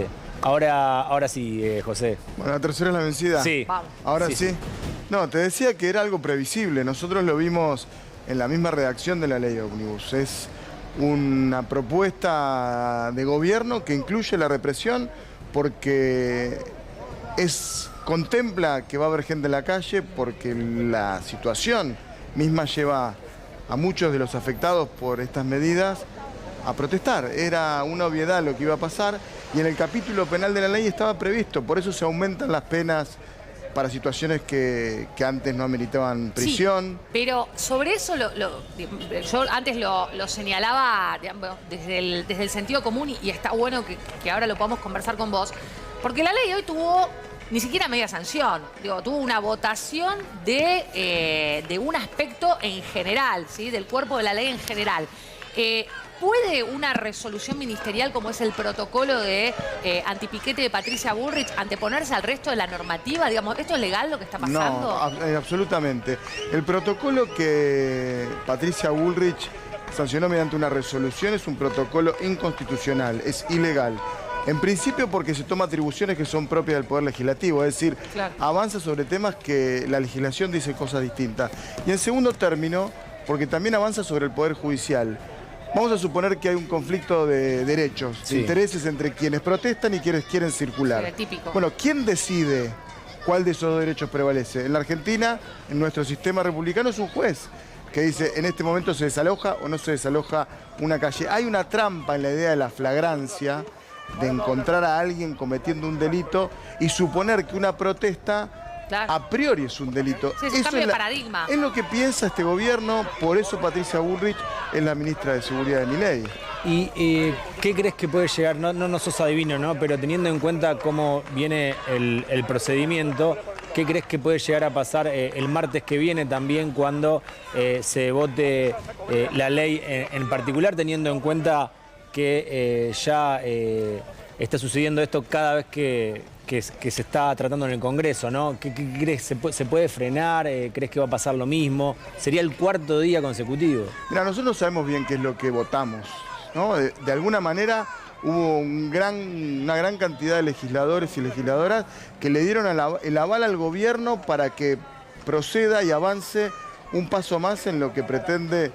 Totalmente. Ahora sí, José. Bueno, la tercera es la vencida. Sí. Vamos. Ahora Sí, sí. sí. No, te decía que era algo previsible. Nosotros lo vimos en la misma redacción de la ley Ómnibus. Es una propuesta de gobierno que incluye la represión porque contempla que va a haber gente en la calle, porque la situación misma lleva a muchos de los afectados por estas medidas a protestar. Era una obviedad lo que iba a pasar y en el capítulo penal de la ley estaba previsto. Por eso se aumentan las penas para situaciones que antes no ameritaban prisión. Sí, pero sobre eso yo antes lo señalaba, digamos, desde el sentido común y está bueno que ahora lo podamos conversar con vos, porque la ley hoy tuvo ni siquiera media sanción, tuvo una votación de un aspecto en general, ¿sí? Del cuerpo de la ley en general. ¿Puede una resolución ministerial como es el protocolo de antipiquete de Patricia Bullrich anteponerse al resto de la normativa? Digamos, ¿esto es legal lo que está pasando? No, absolutamente. El protocolo que Patricia Bullrich sancionó mediante una resolución es un protocolo inconstitucional, es ilegal. En principio porque se toma atribuciones que son propias del Poder Legislativo, es decir, claro, avanza sobre temas que la legislación dice cosas distintas. Y en segundo término, porque también avanza sobre el Poder Judicial. Vamos a suponer que hay un conflicto de derechos, de intereses entre quienes protestan y quienes quieren circular. Sí, típico. Bueno, ¿quién decide cuál de esos dos derechos prevalece? En la Argentina, en nuestro sistema republicano, es un juez que dice en este momento se desaloja o no se desaloja una calle. Hay una trampa en la idea de la flagrancia, de encontrar a alguien cometiendo un delito y suponer que una protesta claro, a priori es un delito. Sí, es un cambio de paradigma. Es lo que piensa este gobierno, por eso Patricia Bullrich es la ministra de Seguridad de Milei. ¿Y qué crees que puede llegar? No sos adivino, ¿no? Pero teniendo en cuenta cómo viene el procedimiento, ¿qué crees que puede llegar a pasar el martes que viene también cuando se vote la ley en particular, teniendo en cuenta que ya está sucediendo esto cada vez que se está tratando en el Congreso, ¿no? ¿Qué crees? ¿Se puede frenar? ¿Crees que va a pasar lo mismo? ¿Sería el cuarto día consecutivo? Mira, nosotros sabemos bien qué es lo que votamos, ¿no? De alguna manera hubo una gran cantidad de legisladores y legisladoras que le dieron el aval al gobierno para que proceda y avance un paso más en lo que pretende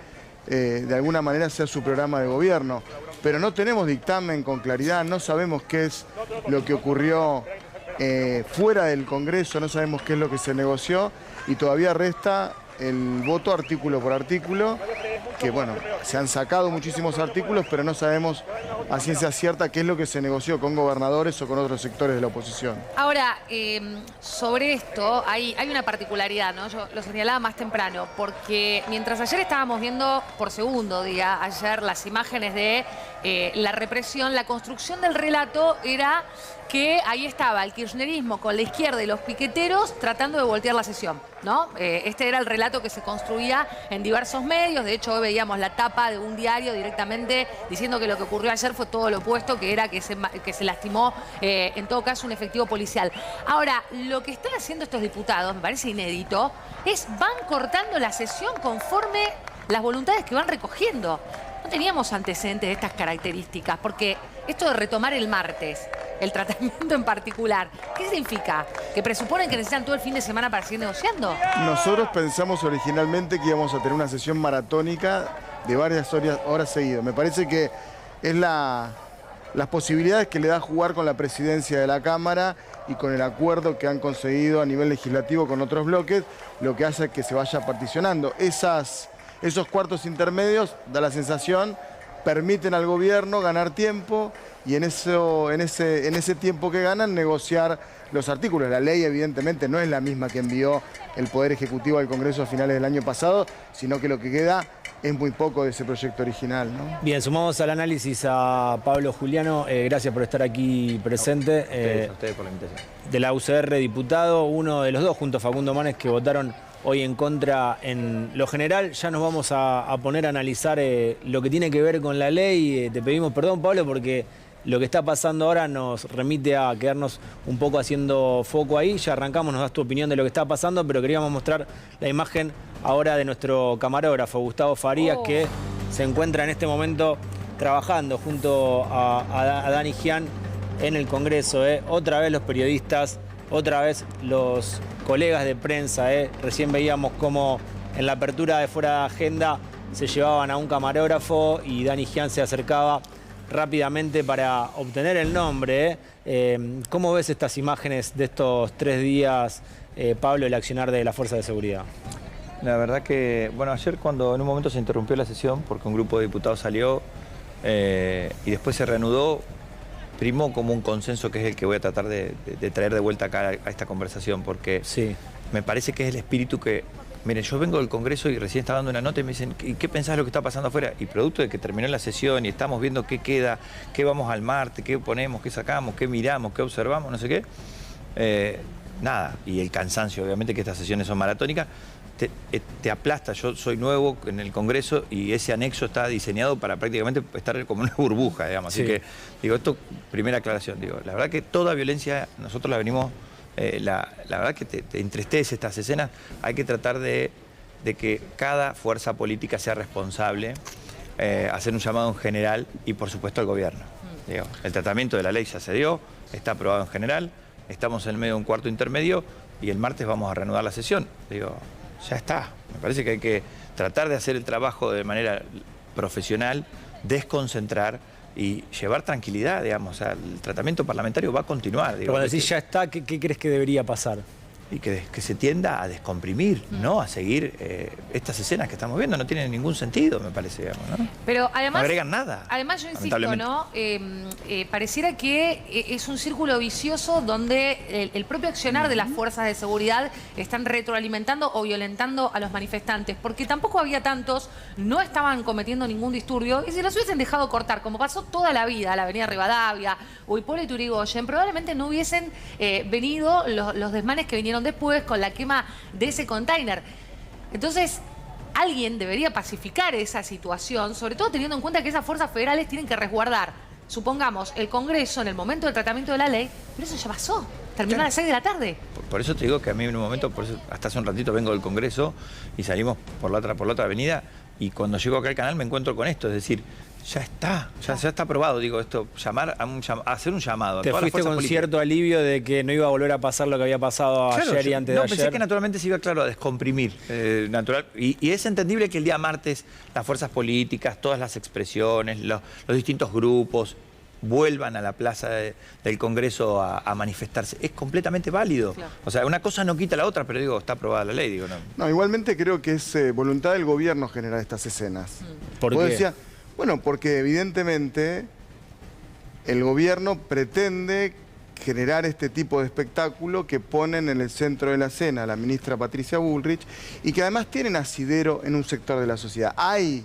de alguna manera ser su programa de gobierno. Pero no tenemos dictamen con claridad, no sabemos qué es lo que ocurrió fuera del Congreso, no sabemos qué es lo que se negoció y todavía resta el voto artículo por artículo, que bueno, se han sacado muchísimos artículos, pero no sabemos a ciencia cierta qué es lo que se negoció con gobernadores o con otros sectores de la oposición. Ahora, sobre esto hay una particularidad, ¿no? Yo lo señalaba más temprano, porque mientras ayer estábamos viendo por segundo día, ayer las imágenes de la represión, la construcción del relato era que ahí estaba el kirchnerismo con la izquierda y los piqueteros tratando de voltear la sesión, ¿no? Este era el relato que se construía en diversos medios. De hecho, hoy veíamos la tapa de un diario directamente diciendo que lo que ocurrió ayer fue todo lo opuesto, que era que se lastimó, en todo caso, un efectivo policial. Ahora, lo que están haciendo estos diputados, me parece inédito, van cortando la sesión conforme las voluntades que van recogiendo. No teníamos antecedentes de estas características, porque esto de retomar el martes, el tratamiento en particular, ¿qué significa? ¿Que presuponen que necesitan todo el fin de semana para seguir negociando? Nosotros pensamos originalmente que íbamos a tener una sesión maratónica de varias horas seguidas. Me parece que es las posibilidades que le da jugar con la presidencia de la Cámara y con el acuerdo que han conseguido a nivel legislativo con otros bloques, lo que hace que se vaya particionando. Esos cuartos intermedios, da la sensación, permiten al gobierno ganar tiempo y en ese tiempo que ganan negociar los artículos. La ley evidentemente no es la misma que envió el Poder Ejecutivo al Congreso a finales del año pasado, sino que lo que queda es muy poco de ese proyecto original, ¿no? Bien, sumamos al análisis a Pablo Juliano. Gracias por estar aquí presente. A ustedes por la invitación. De la UCR, diputado, uno de los dos, junto a Facundo Manes, que votaron hoy en contra en lo general. Ya nos vamos a poner a analizar lo que tiene que ver con la ley. Te pedimos perdón, Pablo, porque lo que está pasando ahora nos remite a quedarnos un poco haciendo foco ahí. Ya arrancamos, nos das tu opinión de lo que está pasando, pero queríamos mostrar la imagen ahora de nuestro camarógrafo, Gustavo Farías, que se encuentra en este momento trabajando junto a Dani Gian en el Congreso. Otra vez los periodistas, otra vez los colegas de prensa. Recién veíamos cómo en la apertura de Fuera de Agenda se llevaban a un camarógrafo y Dani Gian se acercaba rápidamente para obtener el nombre. ¿Cómo ves estas imágenes de estos 3 días, Pablo, el accionar de la Fuerza de Seguridad? La verdad que, bueno, ayer cuando en un momento se interrumpió la sesión porque un grupo de diputados salió y después se reanudó, primó como un consenso que es el que voy a tratar de traer de vuelta acá a esta conversación, porque sí, me parece que es el espíritu que... Miren, yo vengo del Congreso y recién estaba dando una nota y me dicen, ¿y qué pensás de lo que está pasando afuera? Y producto de que terminó la sesión y estamos viendo qué queda, qué vamos al martes, qué ponemos, qué sacamos, qué miramos, qué observamos, no sé qué, nada. Y el cansancio, obviamente que estas sesiones son maratónicas, te aplasta. Yo soy nuevo en el Congreso y ese anexo está diseñado para prácticamente estar como una burbuja, digamos. Así sí, que, digo, esto, primera aclaración, digo, la verdad que toda violencia nosotros la venimos... la verdad que te entristece estas escenas. Hay que tratar de que cada fuerza política sea responsable, hacer un llamado en general y por supuesto al gobierno. Digo, el tratamiento de la ley ya se dio, está aprobado en general, estamos en el medio de un cuarto intermedio y el martes vamos a reanudar la sesión. Digo, ya está. Me parece que hay que tratar de hacer el trabajo de manera profesional, desconcentrar y llevar tranquilidad, digamos. O sea, el tratamiento parlamentario va a continuar. Pero cuando decís ya está, ¿qué crees que debería pasar? Y que se tienda a descomprimir, ¿no? A seguir estas escenas que estamos viendo. No tienen ningún sentido, me parece, digamos, ¿no? Pero además... No agregan nada. Además, yo insisto, ¿no? Pareciera que es un círculo vicioso donde el propio accionar de las fuerzas de seguridad están retroalimentando o violentando a los manifestantes. Porque tampoco había tantos, no estaban cometiendo ningún disturbio. Y si los hubiesen dejado cortar, como pasó toda la vida, la avenida Rivadavia o Hipólito Yrigoyen, probablemente no hubiesen venido los desmanes que vinieron después con la quema de ese container. Entonces, alguien debería pacificar esa situación, sobre todo teniendo en cuenta que esas fuerzas federales tienen que resguardar, supongamos, el Congreso en el momento del tratamiento de la ley, pero eso ya pasó, terminó a las 6 de la tarde. Por eso te digo que a mí en un momento, por eso, hasta hace un ratito vengo del Congreso y salimos por la otra avenida y cuando llego acá al canal me encuentro con esto, es decir, ya está aprobado, digo, esto, hacer un llamado a ¿Te todas las fuiste fuerzas con políticas. cierto alivio de que no iba a volver a pasar lo que había pasado ayer y antes de ayer? Pensé que naturalmente se iba, claro, a descomprimir. Natural, y es entendible que el día martes las fuerzas políticas, todas las expresiones, los distintos grupos vuelvan a la plaza del Congreso a manifestarse. Es completamente válido. Claro. O sea, una cosa no quita la otra, pero digo, está aprobada la ley. Digo, no, igualmente creo que es voluntad del gobierno generar estas escenas. ¿Por qué? Decía, bueno, porque evidentemente el gobierno pretende generar este tipo de espectáculo que ponen en el centro de la escena a la ministra Patricia Bullrich y que además tienen asidero en un sector de la sociedad. Hay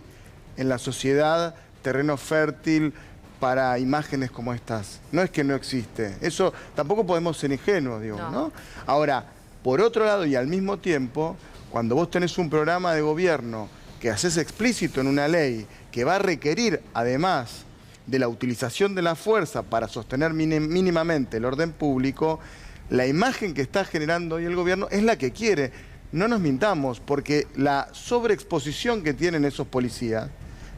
en la sociedad terreno fértil para imágenes como estas. No es que no existe. Eso tampoco podemos ser ingenuos, digo, ¿no? Ahora, por otro lado y al mismo tiempo, cuando vos tenés un programa de gobierno que haces explícito en una ley que va a requerir, además de la utilización de la fuerza para sostener mínimamente el orden público, la imagen que está generando hoy el gobierno es la que quiere. No nos mintamos, porque la sobreexposición que tienen esos policías,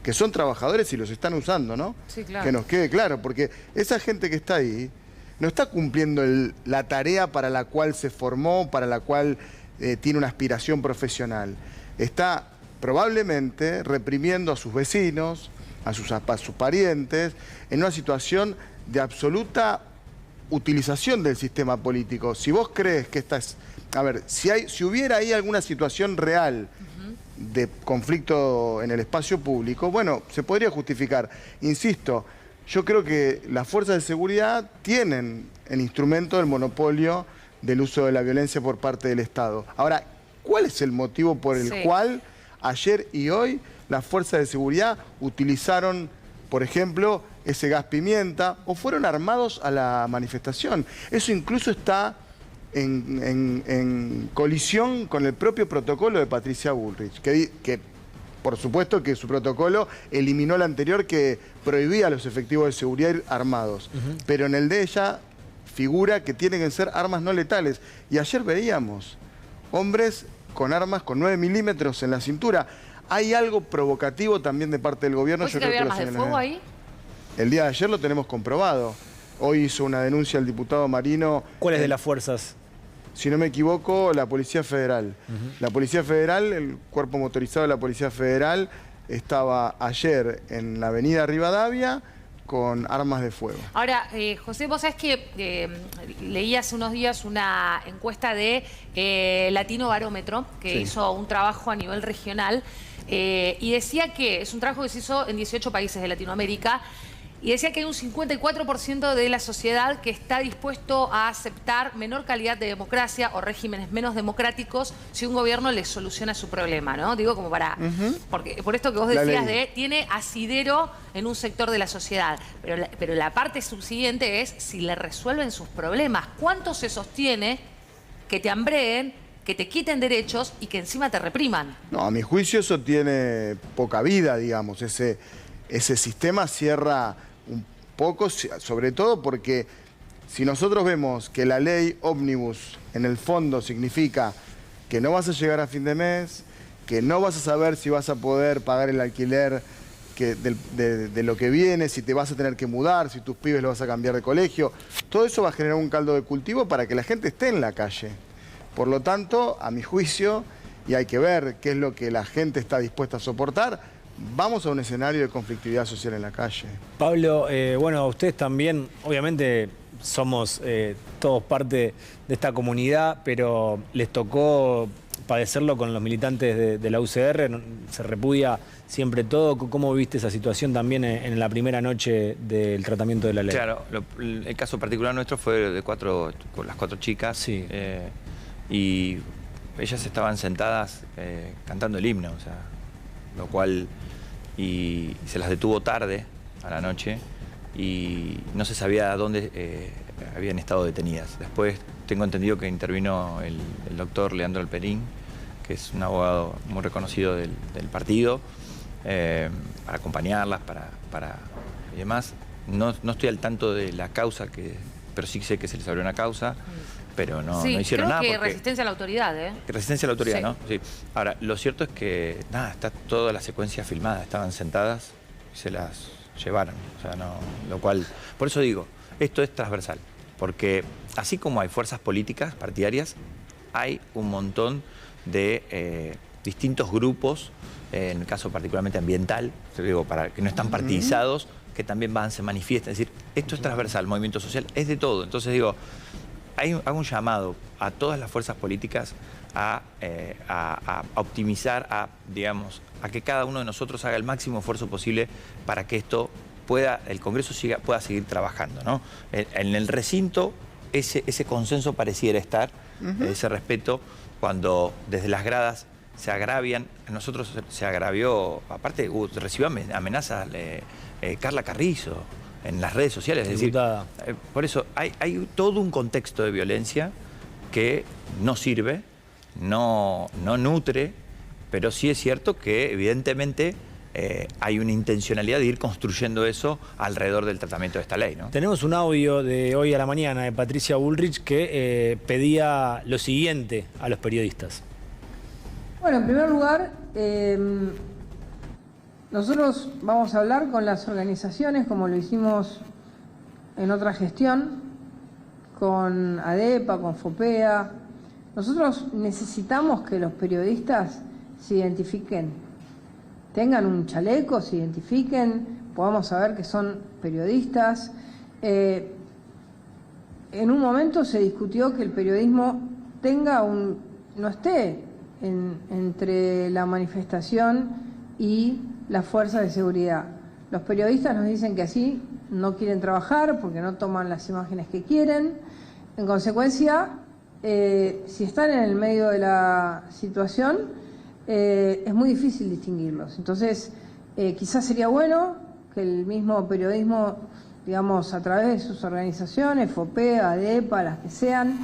que son trabajadores y los están usando, ¿no? Sí, claro. Que nos quede claro, porque esa gente que está ahí no está cumpliendo la tarea para la cual se formó, para la cual tiene una aspiración profesional. Está probablemente reprimiendo a sus vecinos, a sus parientes, en una situación de absoluta utilización del sistema político. Si vos crees que esta es... A ver, si hubiera ahí alguna situación real de conflicto en el espacio público, bueno, se podría justificar. Insisto, yo creo que las fuerzas de seguridad tienen el instrumento del monopolio del uso de la violencia por parte del Estado. Ahora, ¿cuál es el motivo por el cual ayer y hoy las fuerzas de seguridad utilizaron, por ejemplo, ese gas pimienta o fueron armados a la manifestación? Eso incluso está en colisión con el propio protocolo de Patricia Bullrich, que por supuesto que su protocolo eliminó el anterior que prohibía a los efectivos de seguridad ir armados. Pero en el de ella figura que tienen que ser armas no letales. Y ayer veíamos hombres con armas con 9 milímetros en la cintura. Hay algo provocativo también de parte del gobierno. ¿Yo creo que había armas de fuego ahí? El día de ayer lo tenemos comprobado. Hoy hizo una denuncia el diputado Marino. ¿Cuáles de las fuerzas? Si no me equivoco, la Policía Federal. La Policía Federal, el cuerpo motorizado de la Policía Federal, estaba ayer en la avenida Rivadavia con armas de fuego. Ahora, José, vos sabés que leí hace unos días una encuesta de Latino Barómetro, que hizo un trabajo a nivel regional, y decía que es un trabajo que se hizo en 18 países de Latinoamérica, y decía que hay un 54% de la sociedad que está dispuesto a aceptar menor calidad de democracia o regímenes menos democráticos si un gobierno les soluciona su problema, ¿no? Digo como para... porque por esto que vos decías tiene asidero en un sector de la sociedad, pero la parte subsiguiente es si le resuelven sus problemas. ¿Cuánto se sostiene que te hambreen, que te quiten derechos y que encima te repriman? No, a mi juicio eso tiene poca vida, digamos. Ese sistema cierra un poco, sobre todo porque si nosotros vemos que la ley ómnibus en el fondo significa que no vas a llegar a fin de mes, que no vas a saber si vas a poder pagar el alquiler de lo que viene, si te vas a tener que mudar, si tus pibes los vas a cambiar de colegio, todo eso va a generar un caldo de cultivo para que la gente esté en la calle. Por lo tanto, a mi juicio, y hay que ver qué es lo que la gente está dispuesta a soportar, vamos a un escenario de conflictividad social en la calle. Pablo, bueno, ustedes también, obviamente somos todos parte de esta comunidad, pero les tocó padecerlo con los militantes de la UCR, se repudia siempre todo. ¿Cómo viste esa situación también en la primera noche del tratamiento de la ley? Claro, el caso particular nuestro fue con las 4 chicas, sí. Y ellas estaban sentadas cantando el himno, o sea, lo cual... y se las detuvo tarde a la noche y no se sabía dónde habían estado detenidas. Después tengo entendido que intervino el doctor Leandro Alperín, que es un abogado muy reconocido del partido, para acompañarlas, y demás. No estoy al tanto de la causa, pero sí sé que se les abrió una causa, pero no hicieron nada. Creo que resistencia a la autoridad, ¿eh? Resistencia a la autoridad, sí. ¿no? Sí. Ahora, lo cierto es que, nada, está toda la secuencia filmada. Estaban sentadas y se las llevaron. O sea, no, lo cual... Por eso digo, esto es transversal. Porque así como hay fuerzas políticas partidarias, hay un montón de distintos grupos, en el caso particularmente ambiental, te digo, para que no están partidizados, que también se manifiestan. Es decir, esto es transversal, el movimiento social es de todo. Entonces digo... hago un llamado a todas las fuerzas políticas a optimizar, digamos, a que cada uno de nosotros haga el máximo esfuerzo posible para que el Congreso pueda seguir trabajando, ¿no? En el recinto ese consenso pareciera estar, ese respeto, cuando desde las gradas se agravian. A nosotros se agravió, aparte recibió amenazas Carla Carrizo en las redes sociales, es decir, por eso hay todo un contexto de violencia que no sirve, no nutre, pero sí es cierto que evidentemente hay una intencionalidad de ir construyendo eso alrededor del tratamiento de esta ley, ¿no? Tenemos un audio de hoy a la mañana de Patricia Bullrich que pedía lo siguiente a los periodistas. Bueno, en primer lugar, nosotros vamos a hablar con las organizaciones, como lo hicimos en otra gestión, con ADEPA, con FOPEA. Nosotros necesitamos que los periodistas se identifiquen, tengan un chaleco, se identifiquen, podamos saber que son periodistas. En un momento se discutió que el periodismo no esté entre la manifestación y la fuerza de seguridad. Los periodistas nos dicen que así no quieren trabajar porque no toman las imágenes que quieren. En consecuencia, si están en el medio de la situación, es muy difícil distinguirlos. Entonces, quizás sería bueno que el mismo periodismo, digamos, a través de sus organizaciones, FOPEA, ADEPA, las que sean,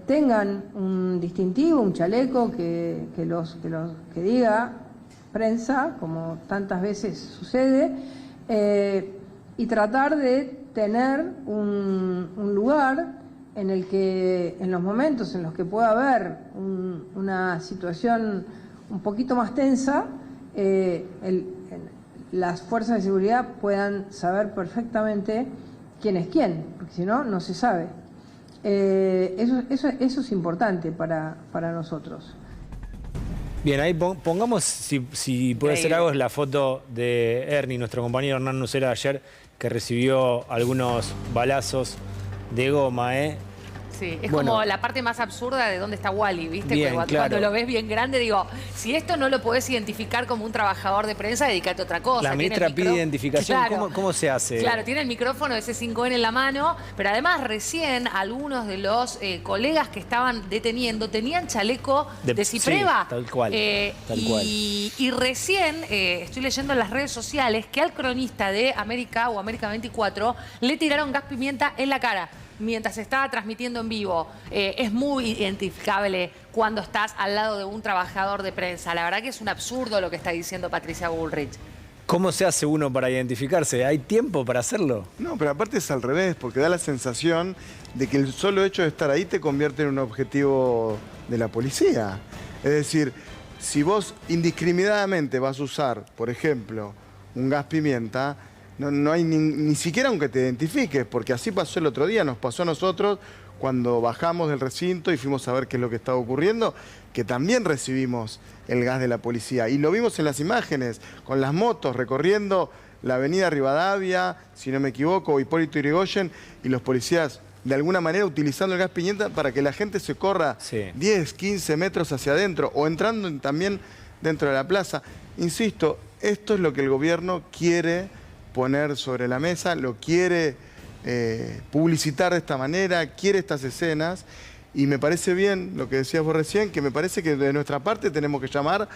tengan un distintivo, un chaleco que diga prensa, como tantas veces sucede, y tratar de tener un lugar en el que, en los momentos en los que pueda haber una situación un poquito más tensa, las fuerzas de seguridad puedan saber perfectamente quién es quién, porque si no, no se sabe. Eso es importante para nosotros. Bien, ahí pongamos, si puede ser algo, es la foto de Ernie, nuestro compañero Hernán Nucera de ayer, que recibió algunos balazos de goma, Sí, es bueno, como la parte más absurda de dónde está Wally, ¿viste? Bien, Cuando claro. lo ves bien grande, digo, si esto no lo podés identificar como un trabajador de prensa, dedícate a otra cosa. La ministra pide identificación. Claro. ¿Cómo se hace? Claro, tiene el micrófono ese 5N en la mano, pero además recién algunos de los colegas que estaban deteniendo tenían chaleco de Cipreva. Sí, tal cual. Y recién estoy leyendo en las redes sociales que al cronista de América o América 24 le tiraron gas pimienta en la cara mientras estaba transmitiendo en vivo. Es muy identificable cuando estás al lado de un trabajador de prensa. La verdad que es un absurdo lo que está diciendo Patricia Bullrich. ¿Cómo se hace uno para identificarse? ¿Hay tiempo para hacerlo? No, pero aparte es al revés, porque da la sensación de que el solo hecho de estar ahí te convierte en un objetivo de la policía. Es decir, si vos indiscriminadamente vas a usar, por ejemplo, un gas pimienta, no hay ni siquiera aunque te identifiques, porque así pasó el otro día, nos pasó a nosotros cuando bajamos del recinto y fuimos a ver qué es lo que estaba ocurriendo, que también recibimos el gas de la policía. Y lo vimos en las imágenes, con las motos recorriendo la avenida Rivadavia, si no me equivoco, Hipólito Yrigoyen, y los policías de alguna manera utilizando el gas pimienta para que la gente se corra 10, 15 metros hacia adentro o entrando también dentro de la plaza. Insisto, esto es lo que el gobierno quiere poner sobre la mesa, lo quiere publicitar de esta manera, quiere estas escenas, y me parece bien lo que decías vos recién, que me parece que de nuestra parte tenemos que llamar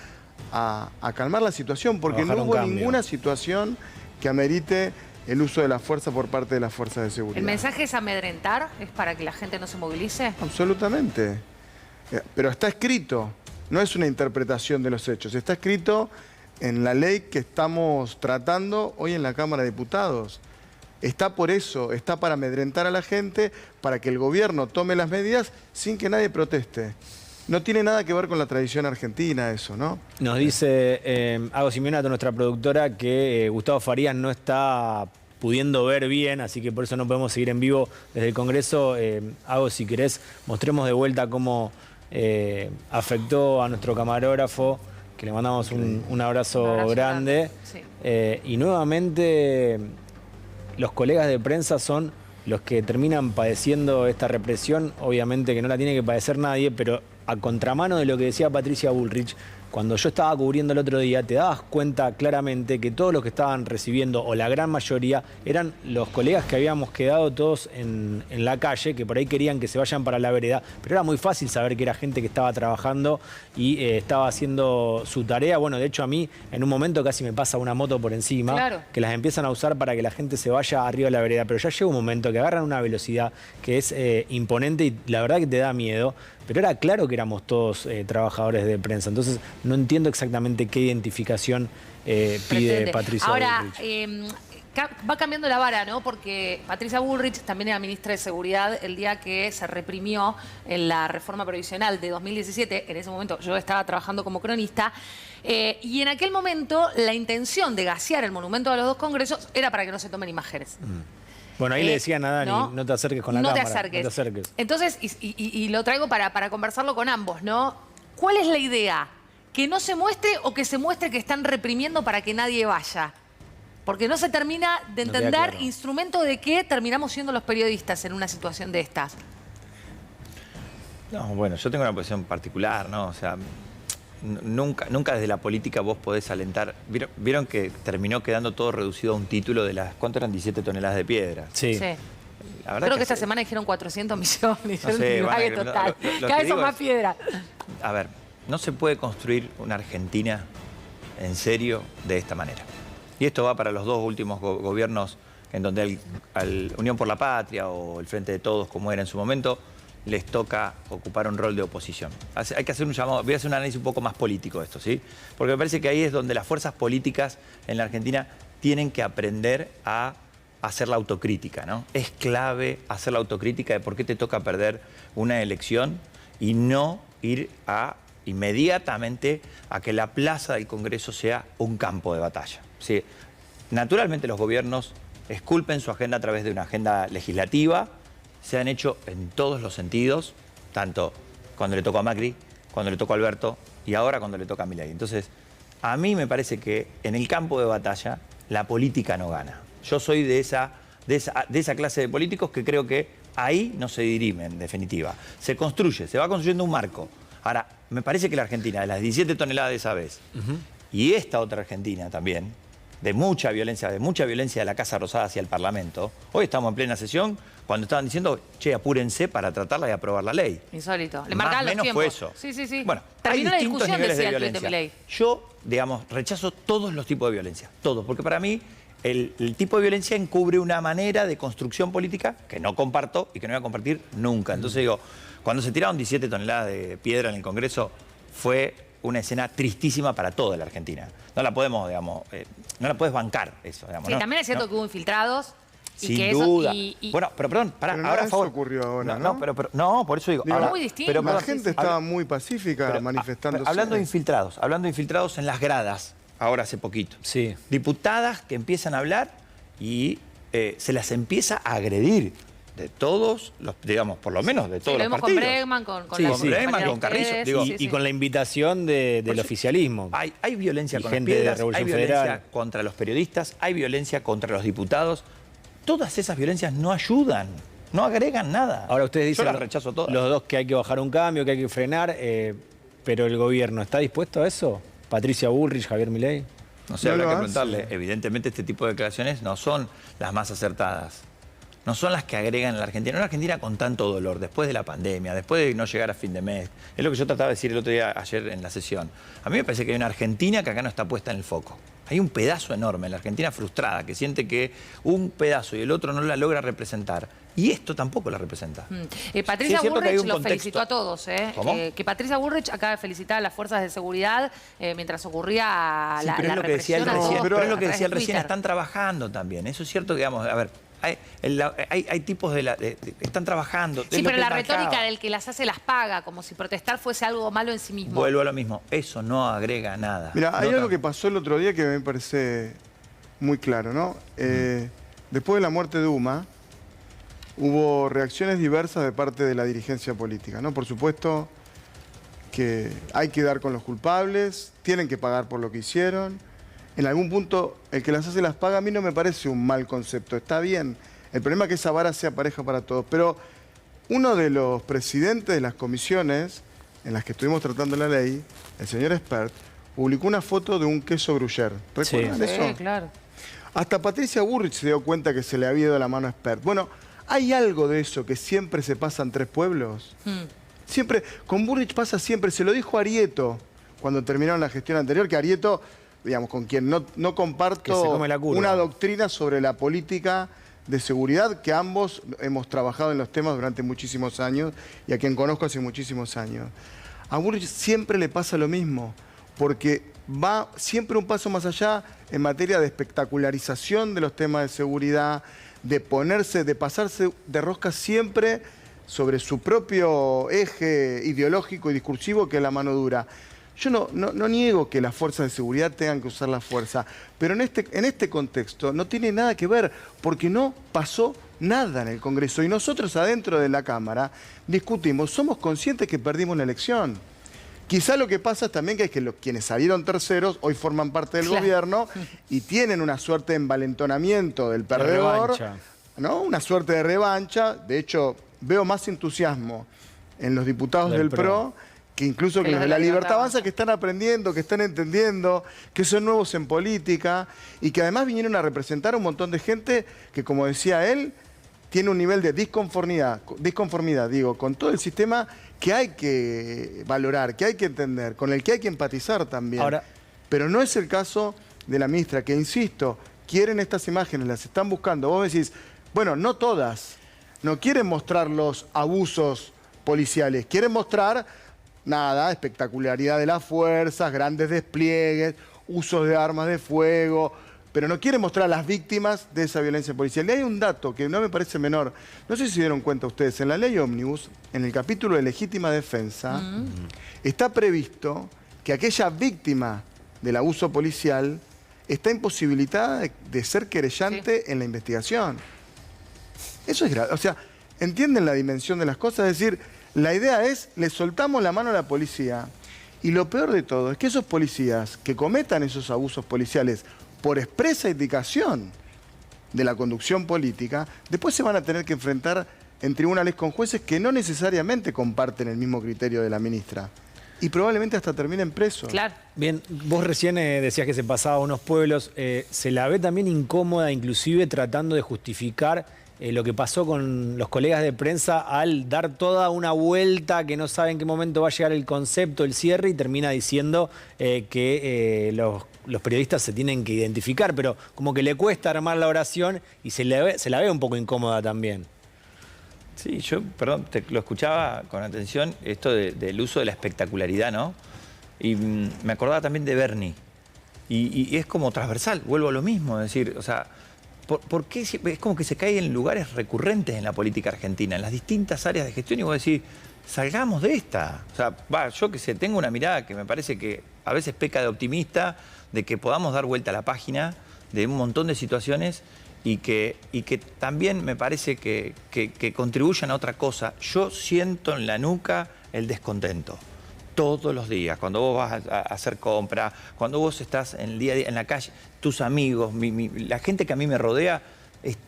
a calmar la situación, porque no hubo ninguna situación que amerite el uso de la fuerza por parte de las fuerzas de seguridad. ¿El mensaje es amedrentar? ¿Es para que la gente no se movilice? Absolutamente. Pero está escrito, no es una interpretación de los hechos, está escrito en la ley que estamos tratando hoy en la Cámara de Diputados. Está por eso, está para amedrentar a la gente, para que el gobierno tome las medidas sin que nadie proteste. No tiene nada que ver con la tradición argentina eso, ¿no? Nos dice Ago Simeonato, nuestra productora, que Gustavo Farías no está pudiendo ver bien, así que por eso no podemos seguir en vivo desde el Congreso. Ago, si querés, mostremos de vuelta cómo afectó a nuestro camarógrafo, que le mandamos un abrazo grande. Sí. Y nuevamente los colegas de prensa son los que terminan padeciendo esta represión. Obviamente que no la tiene que padecer nadie, pero a contramano de lo que decía Patricia Bullrich, cuando yo estaba cubriendo el otro día, te dabas cuenta claramente que todos los que estaban recibiendo, o la gran mayoría, eran los colegas que habíamos quedado todos en la calle, que por ahí querían que se vayan para la vereda, pero era muy fácil saber que era gente que estaba trabajando y estaba haciendo su tarea. Bueno, de hecho a mí en un momento casi me pasa una moto por encima, Claro, que las empiezan a usar para que la gente se vaya arriba de la vereda, pero ya llega un momento que agarran una velocidad que es imponente y la verdad que te da miedo. Pero era claro que éramos todos trabajadores de prensa, entonces no entiendo exactamente qué identificación pide Patricia Bullrich. Va cambiando la vara, ¿no? Porque Patricia Bullrich también era ministra de Seguridad el día que se reprimió en la reforma previsional de 2017. En ese momento yo estaba trabajando como cronista. Y en aquel momento la intención de gasear el monumento a los dos congresos era para que no se tomen imágenes. Bueno, ahí le decían a Dani, no te acerques con la cámara. No te acerques. Entonces, y lo traigo para conversarlo con ambos, ¿no? ¿Cuál es la idea? ¿Que no se muestre o que se muestre que están reprimiendo para que nadie vaya? Porque no se termina de entender instrumento de qué terminamos siendo los periodistas en una situación de estas. No, bueno, yo tengo una posición particular, ¿no? O sea, nunca desde la política vos podés alentar. ¿Vieron que terminó quedando todo reducido a un título de las, ¿cuánto eran? 17 toneladas de piedra. Sí. Creo que esta semana dijeron 400 millones. No sé, total. Cada vez son más piedra. A ver, no se puede construir una Argentina en serio de esta manera. Y esto va para los dos últimos gobiernos en donde al Unión por la Patria o el Frente de Todos, como era en su momento, les toca ocupar un rol de oposición. Hay que hacer un llamado, voy a hacer un análisis un poco más político de esto, ¿sí? Porque me parece que ahí es donde las fuerzas políticas en la Argentina tienen que aprender a hacer la autocrítica, ¿no? Es clave hacer la autocrítica de por qué te toca perder una elección y no ir inmediatamente a que la plaza del Congreso sea un campo de batalla. ¿Sí? Naturalmente los gobiernos esculpen su agenda a través de una agenda legislativa. Se han hecho en todos los sentidos, tanto cuando le tocó a Macri, cuando le tocó a Alberto y ahora cuando le toca a Milei. Entonces, a mí me parece que en el campo de batalla la política no gana. Yo soy de esa clase de políticos que creo que ahí no se dirimen, en definitiva. Se construye, se va construyendo un marco. Ahora, me parece que la Argentina, de las 17 toneladas de esa vez, y esta otra Argentina también, de mucha violencia de la Casa Rosada hacia el Parlamento, hoy estamos en plena sesión cuando estaban diciendo, che, apúrense para tratarla y aprobar la ley. Insólito. Le Más marcaban o los menos tiempos. fue eso. Sí, sí, sí. Bueno, terminó hay la distintos discusión, niveles decía de el tuit de violencia. Milei. Yo, digamos, rechazo todos los tipos de violencia, todos, porque para mí el tipo de violencia encubre una manera de construcción política que no comparto y que no voy a compartir nunca. Entonces digo, cuando se tiraron 17 toneladas de piedra en el Congreso, fue una escena tristísima para toda la Argentina. No la podemos, digamos, no la puedes bancar eso, digamos. Sí, ¿no? también es cierto ¿no? que hubo infiltrados. Y Sin que duda. Eso, Bueno, pero perdón, Pero ahora a eso favor. ocurrió ahora, ¿no? No, por eso digo. Digo, ahora, muy distinto. pero, La perdón, gente estaba muy pacífica pero, manifestándose. hablando de infiltrados en las gradas, ahora hace poquito. Sí. Diputadas que empiezan a hablar y se las empieza a agredir de todos los, digamos, por lo menos de todos lo los vimos partidos. con Bregman, con Sí, la sí. compañera Bregman, de con Carrizo, ustedes, digo, sí, sí. Y con la invitación del oficialismo. Hay violencia con gente las de piedras, Revolución hay violencia Federal. contra los periodistas, hay violencia contra los diputados. Todas esas violencias no ayudan, no agregan nada. Ahora ustedes dicen Yo las rechazo todas. los dos que hay que bajar un cambio, que hay que frenar, pero el gobierno ¿está dispuesto a eso? Patricia Bullrich, Javier Milei. No sé, No habrá lo que hace. preguntarle. Evidentemente este tipo de declaraciones no son las más acertadas. No son las que agregan a la Argentina. Una Argentina con tanto dolor, después de la pandemia, después de no llegar a fin de mes. Es lo que yo trataba de decir el otro día, ayer en la sesión. A mí me parece que hay una Argentina que acá no está puesta en el foco. Hay un pedazo enorme en la Argentina frustrada, que siente que un pedazo y el otro no la logra representar. Y esto tampoco la representa. Patricia Sí, es cierto que hay Bullrich un los contexto. felicitó a todos. ¿Cómo? Que Patricia Bullrich acaba de felicitar a las fuerzas de seguridad mientras ocurría Sí, la pero es lo que decía él represión a recién. todos Pero es lo a que través decía él de recién, Twitter. están trabajando también. Eso es cierto que, digamos, a ver, hay tipos están trabajando. Sí, es lo pero que la él marcaba. retórica del que las hace las paga, como si protestar fuese algo malo en sí mismo. Vuelvo a lo mismo, eso no agrega nada. Mira, hay No algo que tanto. pasó el otro día que me parece muy claro, ¿no? Después de la muerte de Uma, hubo reacciones diversas de parte de la dirigencia política, ¿no? Por supuesto que hay que dar con los culpables, tienen que pagar por lo que hicieron. En algún punto, el que las hace las paga a mí no me parece un mal concepto, está bien. El problema es que esa vara sea pareja para todos. Pero uno de los presidentes de las comisiones en las que estuvimos tratando la ley, el señor Espert, publicó una foto de un queso gruyère. ¿Recuerdan Sí. eso? Sí, claro. Hasta Patricia Bullrich se dio cuenta que se le había ido la mano a Espert. Bueno, ¿hay algo de eso que siempre se pasa en tres pueblos? Siempre, con Bullrich pasa siempre, se lo dijo Arieto cuando terminaron la gestión anterior, que Arieto, digamos, con quien no Que se comparto come la curva. una doctrina sobre la política de seguridad, que ambos hemos trabajado en los temas durante muchísimos años y a quien conozco hace muchísimos años. A Bullrich siempre le pasa lo mismo, porque va siempre un paso más allá en materia de espectacularización de los temas de seguridad, de pasarse de rosca siempre sobre su propio eje ideológico y discursivo, que es la mano dura. Yo no niego que las fuerzas de seguridad tengan que usar la fuerza, pero en este contexto no tiene nada que ver, porque no pasó nada en el Congreso. Y nosotros adentro de la Cámara discutimos, somos conscientes que perdimos la elección. Quizá lo que pasa es también que es que quienes salieron terceros hoy forman parte del gobierno y tienen una suerte de envalentonamiento del perdedor, revancha. ¿no? Una suerte de revancha. De hecho, veo más entusiasmo en los diputados del PRO que incluso que los de la Libertad Avanza, que están aprendiendo, que están entendiendo, que son nuevos en política y que además vinieron a representar a un montón de gente que, como decía él, tiene un nivel de disconformidad, digo, con todo el sistema que hay que valorar, que hay que entender, con el que hay que empatizar también. Ahora, pero no es el caso de la ministra, que insisto, quieren estas imágenes, las están buscando. Vos decís, bueno, no todas, no quieren mostrar los abusos policiales, quieren mostrar nada, espectacularidad de las fuerzas, grandes despliegues, usos de armas de fuego, pero no quiere mostrar a las víctimas de esa violencia policial. Y hay un dato que no me parece menor. No sé si se dieron cuenta ustedes, en la ley Ómnibus, en el capítulo de legítima defensa, está previsto que aquella víctima del abuso policial está imposibilitada de ser querellante en la investigación. Eso es grave. O sea, ¿entienden la dimensión de las cosas? Es decir, la idea es, le soltamos la mano a la policía. Y lo peor de todo es que esos policías que cometan esos abusos policiales por expresa indicación de la conducción política, después se van a tener que enfrentar en tribunales con jueces que no necesariamente comparten el mismo criterio de la ministra. Y probablemente hasta terminen presos. Claro. Bien, vos recién decías que se pasaba a unos pueblos. Se la ve también incómoda, inclusive tratando de justificar lo que pasó con los colegas de prensa al dar toda una vuelta que no sabe en qué momento va a llegar el concepto, el cierre, y termina diciendo que los periodistas se tienen que identificar, pero como que le cuesta armar la oración y se la ve un poco incómoda también. Sí, yo, perdón, lo escuchaba con atención, esto del uso de la espectacularidad, ¿no? Y me acordaba también de Bernie. Y es como transversal, vuelvo a lo mismo, es decir, o sea, ¿por qué es como que se cae en lugares recurrentes en la política argentina, en las distintas áreas de gestión, y vos decís, salgamos de esta? O sea, yo que sé, tengo una mirada que me parece que a veces peca de optimista, de que podamos dar vuelta a la página de un montón de situaciones y que también me parece que contribuyan a otra cosa. Yo siento en la nuca el descontento. Todos los días, cuando vos vas a hacer compra, cuando vos estás en el día a día, en la calle, tus amigos, la gente que a mí me rodea,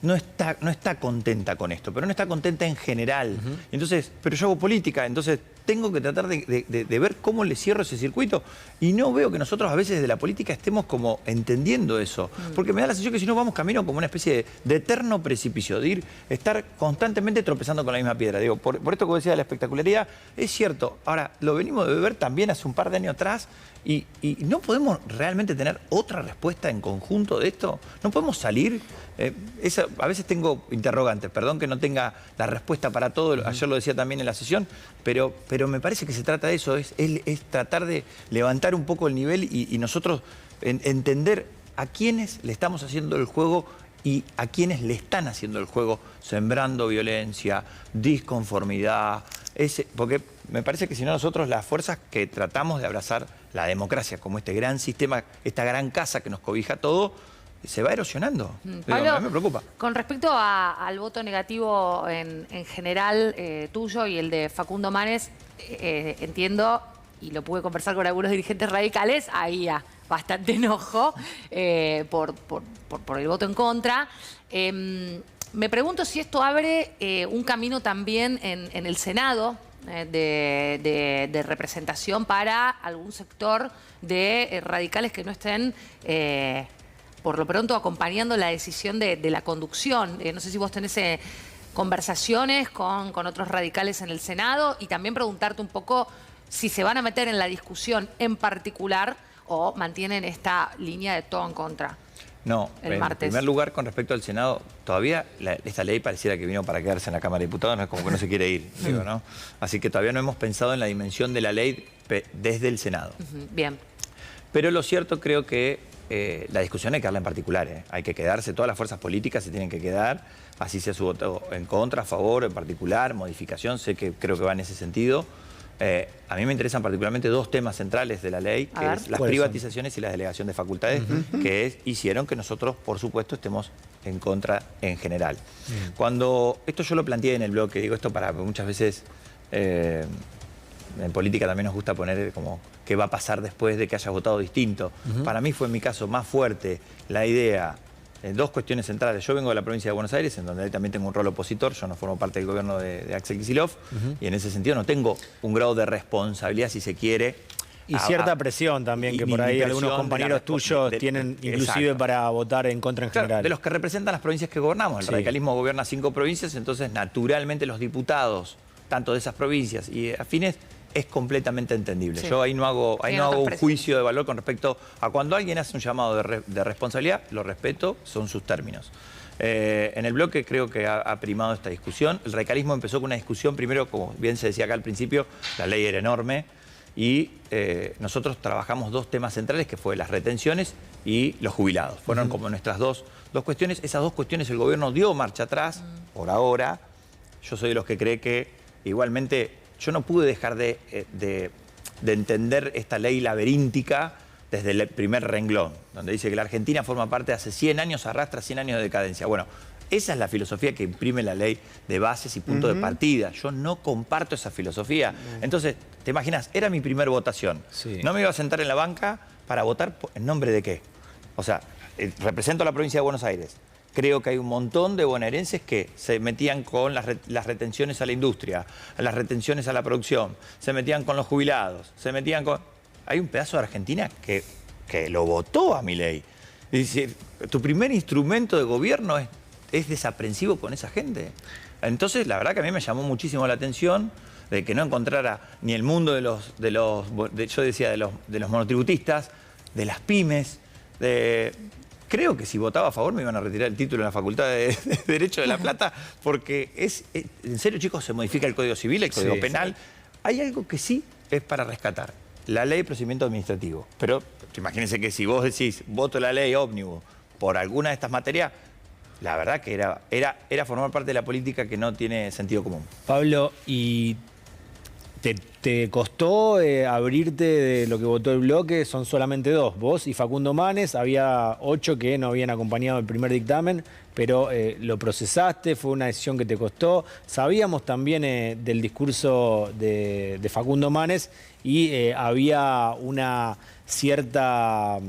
no está contenta con esto, pero no está contenta en general. Entonces, pero yo hago política, entonces tengo que tratar de ver cómo le cierro ese circuito. Y no veo que nosotros a veces desde la política estemos como entendiendo eso. Porque me da la sensación que si no vamos camino como una especie de eterno precipicio, de estar constantemente tropezando con la misma piedra. Digo, por esto que vos decías de la espectacularidad, es cierto. Ahora, lo venimos de ver también hace un par de años atrás. ¿Y no podemos realmente tener otra respuesta en conjunto de esto? ¿No podemos salir? A veces tengo interrogantes, perdón que no tenga la respuesta para todo, ayer lo decía también en la sesión, pero me parece que se trata de eso, es tratar de levantar un poco el nivel y nosotros entender a quiénes le estamos haciendo el juego y a quienes le están haciendo el juego, sembrando violencia, disconformidad, porque me parece que si no nosotros las fuerzas que tratamos de abrazar la democracia como este gran sistema, esta gran casa que nos cobija todo, se va erosionando. Pablo, a mí me preocupa. Con respecto al voto negativo en general tuyo y el de Facundo Manes, entiendo, y lo pude conversar con algunos dirigentes radicales, había bastante enojo por el voto en contra. Me pregunto si esto abre un camino también en el Senado de representación para algún sector de radicales que no estén, por lo pronto, acompañando la decisión de la conducción. No sé si vos tenés conversaciones con otros radicales en el Senado y también preguntarte un poco si se van a meter en la discusión en particular o mantienen esta línea de todo en contra. No, el martes. En primer lugar, con respecto al Senado, todavía esta ley pareciera que vino para quedarse en la Cámara de Diputados, no es como que no se quiere ir, digo, ¿no? Así que todavía no hemos pensado en la dimensión de la ley desde el Senado. Bien. Pero lo cierto, creo que la discusión hay que darla en particular, hay que quedarse, todas las fuerzas políticas se tienen que quedar, así sea su voto en contra, a favor, en particular, modificación, creo que va en ese sentido. A mí me interesan particularmente dos temas centrales de la ley, que es las privatizaciones y la delegación de facultades, que hicieron que nosotros, por supuesto, estemos en contra en general. Cuando esto yo lo planteé en el blog, que digo esto para muchas veces en política también nos gusta poner como qué va a pasar después de que hayas votado distinto. Para mí fue en mi caso más fuerte la idea. Dos cuestiones centrales. Yo vengo de la provincia de Buenos Aires, en donde también tengo un rol opositor. Yo no formo parte del gobierno de Axel Kicillof. Y en ese sentido no tengo un grado de responsabilidad, si se quiere. Y cierta presión también, que por ahí algunos compañeros tuyos tienen inclusive para votar en contra en general. De los que representan las provincias que gobernamos. El radicalismo gobierna 5 provincias, entonces naturalmente los diputados, tanto de esas provincias y afines, es completamente entendible. Yo ahí no hago un juicio de valor con respecto a cuando alguien hace un llamado de responsabilidad, lo respeto, son sus términos. En el bloque creo que ha primado esta discusión. El radicalismo empezó con una discusión, primero, como bien se decía acá al principio, la ley era enorme y nosotros trabajamos dos temas centrales, que fue las retenciones y los jubilados. Fueron como nuestras dos cuestiones. Esas dos cuestiones el gobierno dio marcha atrás, por ahora. Yo soy de los que cree que igualmente yo no pude dejar de entender esta ley laberíntica desde el primer renglón, donde dice que la Argentina forma parte de hace 100 años, arrastra 100 años de decadencia. Bueno, esa es la filosofía que imprime la ley de bases y punto de partida. Yo no comparto esa filosofía. Entonces, te imaginas, era mi primera votación. Sí. No me iba a sentar en la banca para votar en nombre de qué. O sea, represento a la provincia de Buenos Aires. Creo que hay un montón de bonaerenses que se metían con las retenciones a la industria, las retenciones a la producción, se metían con los jubilados, se metían con... Hay un pedazo de Argentina que lo votó a Milei. Es decir, tu primer instrumento de gobierno es desaprensivo con esa gente. Entonces, la verdad que a mí me llamó muchísimo la atención de que no encontrara ni el mundo de los monotributistas, de las pymes, creo que si votaba a favor me iban a retirar el título en la Facultad de Derecho de La Plata, porque en serio, chicos, se modifica el Código Civil, el Código Penal. Hay algo que sí es para rescatar, la Ley de Procedimiento Administrativo. Pero imagínense que si vos decís, voto la ley ómnibus por alguna de estas materias, la verdad que era formar parte de la política que no tiene sentido común. Pablo, ¿y te costó abrirte de lo que votó el bloque? Son solamente 2, vos y Facundo Manes. Había 8 que no habían acompañado el primer dictamen, pero lo procesaste, fue una decisión que te costó. Sabíamos también del discurso de Facundo Manes y había una cierta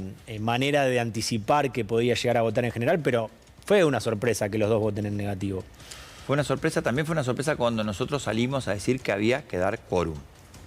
manera de anticipar que podía llegar a votar en general, pero fue una sorpresa que los 2 voten en negativo. Fue una sorpresa, también fue una sorpresa cuando nosotros salimos a decir que había que dar quórum.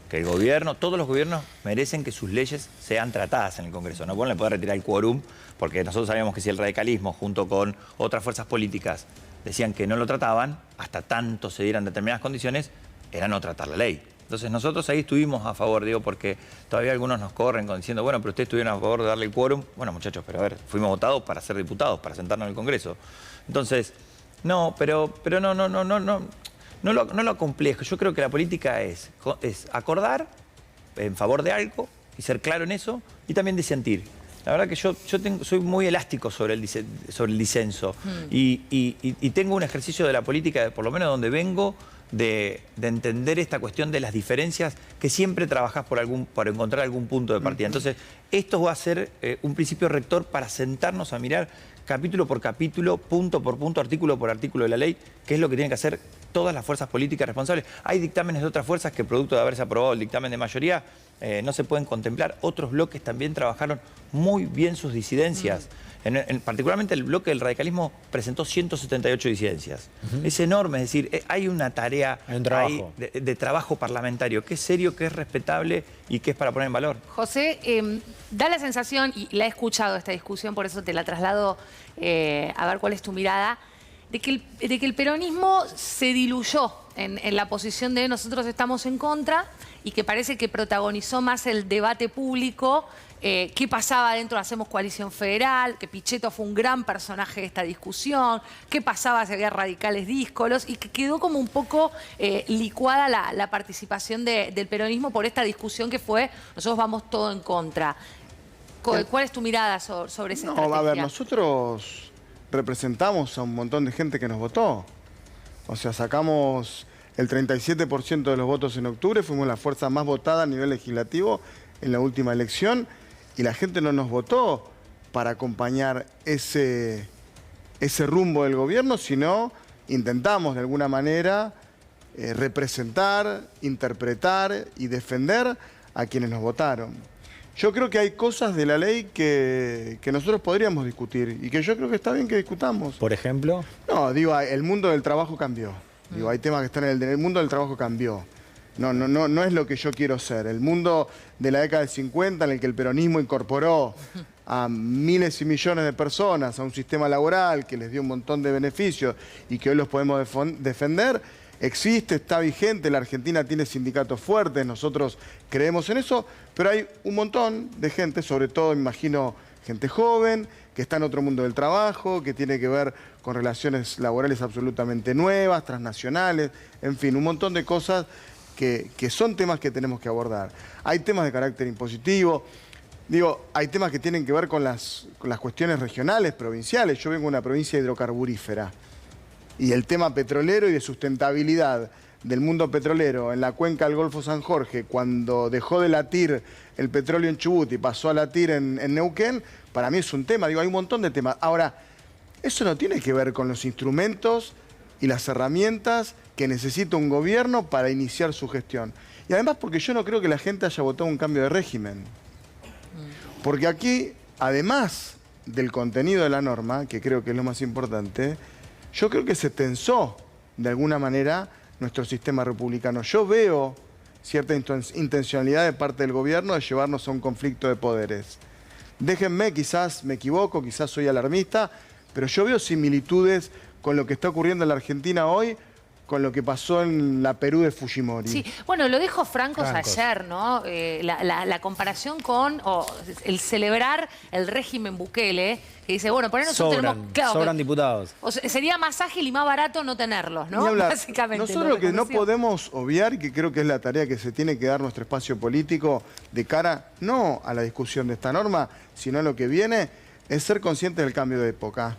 Que el gobierno, todos los gobiernos merecen que sus leyes sean tratadas en el Congreso. No le puede retirar el quórum, porque nosotros sabíamos que si el radicalismo, junto con otras fuerzas políticas, decían que no lo trataban, hasta tanto se dieran determinadas condiciones, era no tratar la ley. Entonces nosotros ahí estuvimos a favor, digo, porque todavía algunos nos corren diciendo, bueno, pero ustedes estuvieron a favor de darle el quórum. Bueno, muchachos, pero a ver, fuimos votados para ser diputados, para sentarnos en el Congreso. Entonces, no, pero no lo acomplejo. Yo creo que la política es acordar en favor de algo y ser claro en eso y también disentir. La verdad que yo soy muy elástico sobre el disenso y tengo un ejercicio de la política, por lo menos donde vengo, de entender esta cuestión de las diferencias, que siempre trabajás por encontrar algún punto de partida. Entonces, esto va a ser un principio rector para sentarnos a mirar capítulo por capítulo, punto por punto, artículo por artículo de la ley, que es lo que tienen que hacer todas las fuerzas políticas responsables. Hay dictámenes de otras fuerzas que, producto de haberse aprobado el dictamen de mayoría, no se pueden contemplar. Otros bloques también trabajaron muy bien sus disidencias. Particularmente el bloque del radicalismo presentó 178 disidencias. Es enorme, es decir, hay una tarea de trabajo parlamentario que es serio, que es respetable y que es para poner en valor. José, da la sensación, y la he escuchado esta discusión, por eso te la traslado a ver cuál es tu mirada, de que el peronismo se diluyó en la posición de nosotros estamos en contra y que parece que protagonizó más el debate público. ¿Qué pasaba dentro de Hacemos Coalición Federal? Que Pichetto fue un gran personaje de esta discusión. ¿Qué pasaba si había radicales díscolos? Y que quedó como un poco licuada la participación del peronismo por esta discusión que fue nosotros vamos todo en contra. ¿Cuál es tu mirada sobre esa estrategia? A ver, nosotros representamos a un montón de gente que nos votó. O sea, sacamos el 37% de los votos en octubre, fuimos la fuerza más votada a nivel legislativo en la última elección y la gente no nos votó para acompañar ese rumbo del gobierno, sino intentamos de alguna manera representar, interpretar y defender a quienes nos votaron. Yo creo que hay cosas de la ley que nosotros podríamos discutir y que yo creo que está bien que discutamos. ¿Por ejemplo? No, digo, el mundo del trabajo cambió. Digo, hay temas que están en el mundo del trabajo cambió. No es lo que yo quiero ser. El mundo de la década del 50 en el que el peronismo incorporó a miles y millones de personas a un sistema laboral que les dio un montón de beneficios y que hoy los podemos defender, existe, está vigente, la Argentina tiene sindicatos fuertes, nosotros creemos en eso, pero hay un montón de gente, sobre todo, me imagino, gente joven, que está en otro mundo del trabajo, que tiene que ver con relaciones laborales absolutamente nuevas, transnacionales, en fin, un montón de cosas que son temas que tenemos que abordar. Hay temas de carácter impositivo, digo, hay temas que tienen que ver con las cuestiones regionales, provinciales. Yo vengo de una provincia hidrocarburífera y el tema petrolero y de sustentabilidad del mundo petrolero en la cuenca del Golfo San Jorge, cuando dejó de latir el petróleo en Chubut y pasó a latir en Neuquén, para mí es un tema. Digo, hay un montón de temas. Ahora, eso no tiene que ver con los instrumentos y las herramientas que necesita un gobierno para iniciar su gestión. Y además porque yo no creo que la gente haya votado un cambio de régimen. Porque aquí, además del contenido de la norma, que creo que es lo más importante, yo creo que se tensó de alguna manera nuestro sistema republicano. Yo veo cierta intencionalidad de parte del gobierno de llevarnos a un conflicto de poderes. Déjenme, quizás me equivoco, quizás soy alarmista, pero yo veo similitudes con lo que está ocurriendo en la Argentina hoy, con lo que pasó en la Perú de Fujimori. Sí, bueno, lo dijo Francos ayer, ¿no? La comparación con el celebrar el régimen Bukele, que dice, bueno, por ahí nosotros tenemos... Claro, sobran diputados. O sea, sería más ágil y más barato no tenerlos, ¿no? Básicamente. Nosotros lo que no podemos obviar, y que creo que es la tarea que se tiene que dar nuestro espacio político de cara, no a la discusión de esta norma, sino a lo que viene, es ser conscientes del cambio de época.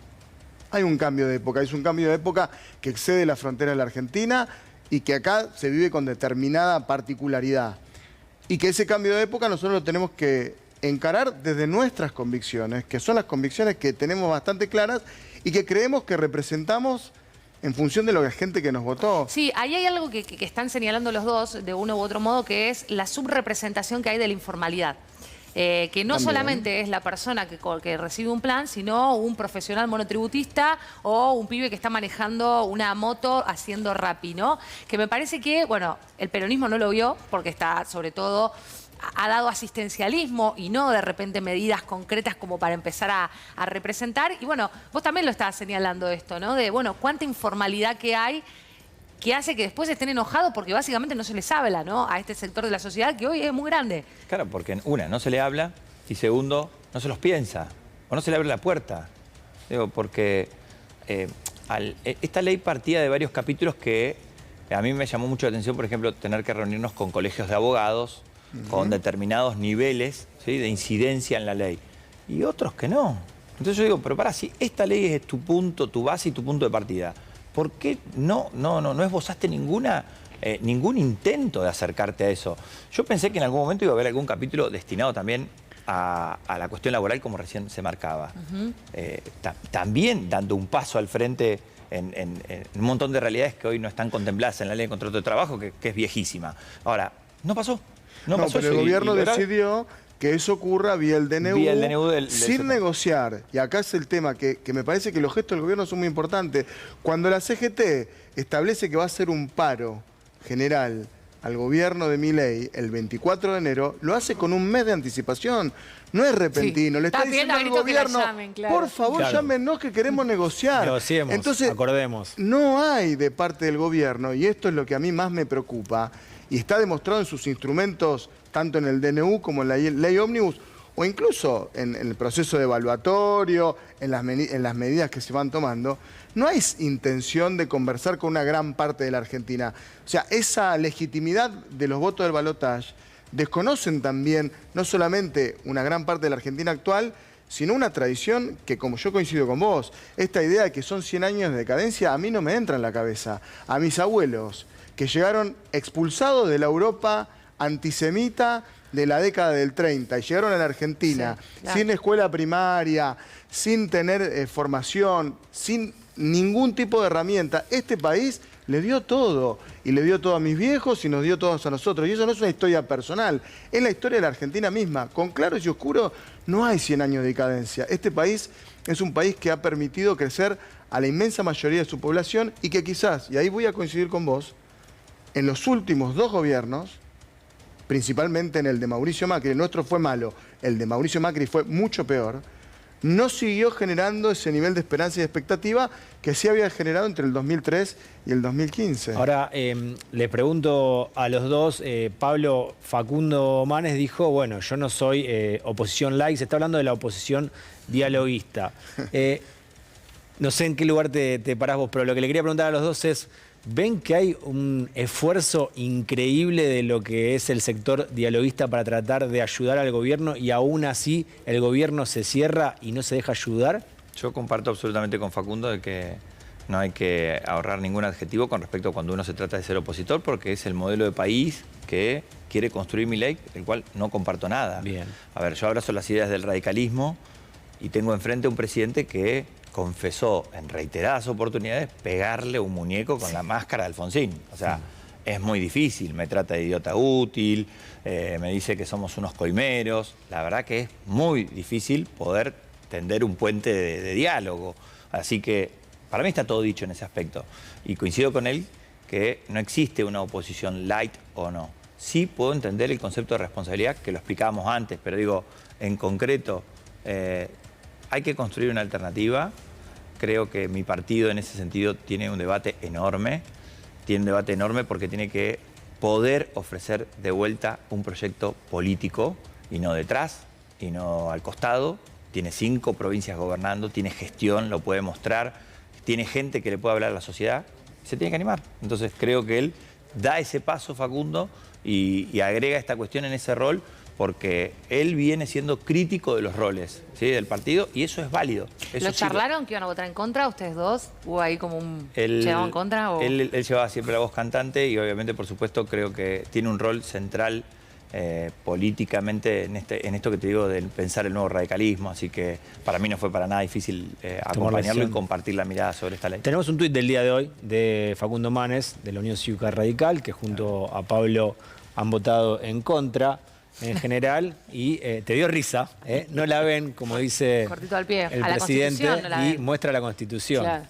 Hay un cambio de época, es un cambio de época que excede la frontera de la Argentina y que acá se vive con determinada particularidad. Y que ese cambio de época nosotros lo tenemos que encarar desde nuestras convicciones, que son las convicciones que tenemos bastante claras y que creemos que representamos en función de la gente que nos votó. Sí, ahí hay algo que están señalando los dos, de uno u otro modo, que es la subrepresentación que hay de la informalidad. Que no También. solamente es la persona que recibe un plan, sino un profesional monotributista o un pibe que está manejando una moto haciendo Rappi, ¿no? Que me parece que, bueno, el peronismo no lo vio porque está, sobre todo, ha dado asistencialismo y no de repente medidas concretas como para empezar a representar. Y bueno, vos también lo estabas señalando esto, ¿no? De, bueno, cuánta informalidad que hay que hace que después estén enojados porque básicamente no se les habla, ¿no? A este sector de la sociedad que hoy es muy grande. Claro, porque una, no se le habla y segundo, no se los piensa o no se le abre la puerta. Digo, porque esta ley partía de varios capítulos que a mí me llamó mucho la atención, por ejemplo, tener que reunirnos con colegios de abogados, con determinados niveles, ¿sí?, de incidencia en la ley, y otros que no. Entonces yo digo, pero para, si esta ley es tu punto, tu base y tu punto de partida, ¿por qué no esbozaste ningún intento de acercarte a eso? Yo pensé que en algún momento iba a haber algún capítulo destinado también a la cuestión laboral, como recién se marcaba. También dando un paso al frente en un montón de realidades que hoy no están contempladas en la ley de contrato de trabajo, que es viejísima. Ahora, no pasó. No pasó pero eso, el gobierno y decidió que eso ocurra vía el DNU, sin negociar. Y acá es el tema que me parece que los gestos del gobierno son muy importantes. Cuando la CGT establece que va a hacer un paro general al gobierno de Milei el 24 de enero, lo hace con un mes de anticipación. No es repentino. Le está diciendo al gobierno, por favor, llámenos que queremos negociar. Negociemos, entonces, acordemos. No hay de parte del gobierno, y esto es lo que a mí más me preocupa, y está demostrado en sus instrumentos, tanto en el DNU como en la ley ómnibus, o incluso en el proceso de evaluatorio, en las medidas que se van tomando, no hay intención de conversar con una gran parte de la Argentina. O sea, esa legitimidad de los votos del balotaje desconocen también no solamente una gran parte de la Argentina actual, sino una tradición que, como yo coincido con vos, esta idea de que son 100 años de decadencia a mí no me entra en la cabeza. A mis abuelos, que llegaron expulsados de la Europa antisemita de la década del 30 y llegaron a la Argentina sin escuela primaria, sin tener formación, sin ningún tipo de herramienta. Este país le dio todo, y le dio todo a mis viejos y nos dio todos a nosotros. Y eso no es una historia personal, es la historia de la Argentina misma. Con claros y oscuros no hay 100 años de decadencia. Este país es un país que ha permitido crecer a la inmensa mayoría de su población y que quizás, y ahí voy a coincidir con vos, en los últimos 2 gobiernos, principalmente en el de Mauricio Macri, el nuestro fue malo, el de Mauricio Macri fue mucho peor, no siguió generando ese nivel de esperanza y de expectativa que sí había generado entre el 2003 y el 2015. Ahora, les pregunto a los dos, Pablo Facundo Manes dijo, bueno, yo no soy oposición light, se está hablando de la oposición dialoguista. No sé en qué lugar te parás vos, pero lo que le quería preguntar a los dos es, ¿ven que hay un esfuerzo increíble de lo que es el sector dialoguista para tratar de ayudar al gobierno y aún así el gobierno se cierra y no se deja ayudar? Yo comparto absolutamente con Facundo de que No hay que ahorrar ningún adjetivo con respecto a cuando uno se trata de ser opositor, porque es el modelo de país que quiere construir Milei, el cual no comparto nada. Bien. A ver, yo abrazo las ideas del radicalismo y tengo enfrente a un presidente que confesó en reiteradas oportunidades pegarle un muñeco con la máscara de Alfonsín. O sea, es muy difícil, me trata de idiota útil, me dice que somos unos coimeros. La verdad que es muy difícil poder tender un puente de diálogo. Así que para mí está todo dicho en ese aspecto. Y coincido con él que no existe una oposición light o no. Sí puedo entender el concepto de responsabilidad, que lo explicábamos antes, pero digo, en concreto, hay que construir una alternativa. Creo que mi partido en ese sentido tiene un debate enorme. Tiene un debate enorme porque tiene que poder ofrecer de vuelta un proyecto político y no detrás, y no al costado. Tiene 5 provincias gobernando, tiene gestión, lo puede mostrar, tiene gente que le puede hablar a la sociedad, se tiene que animar. Entonces creo que él da ese paso, Facundo, y agrega esta cuestión en ese rol, porque él viene siendo crítico de los roles, ¿sí?, del partido, y eso es válido. Eso ¿Lo sí charlaron que iban a votar en contra ustedes dos? ¿Hubo ahí como un él llevado en contra? ¿O? Él llevaba siempre la voz cantante y obviamente, por supuesto, creo que tiene un rol central políticamente en esto que te digo de pensar el nuevo radicalismo, así que para mí no fue para nada difícil acompañarlo y compartir la mirada sobre esta ley. Tenemos un tuit del día de hoy de Facundo Manes, de la Unión Cívica Radical, que junto a Pablo han votado en contra en general, y te dio risa, no la ven, como dice Cortito al pie. el A la presidente, Constitución no la y ven. muestra la Constitución. Claro.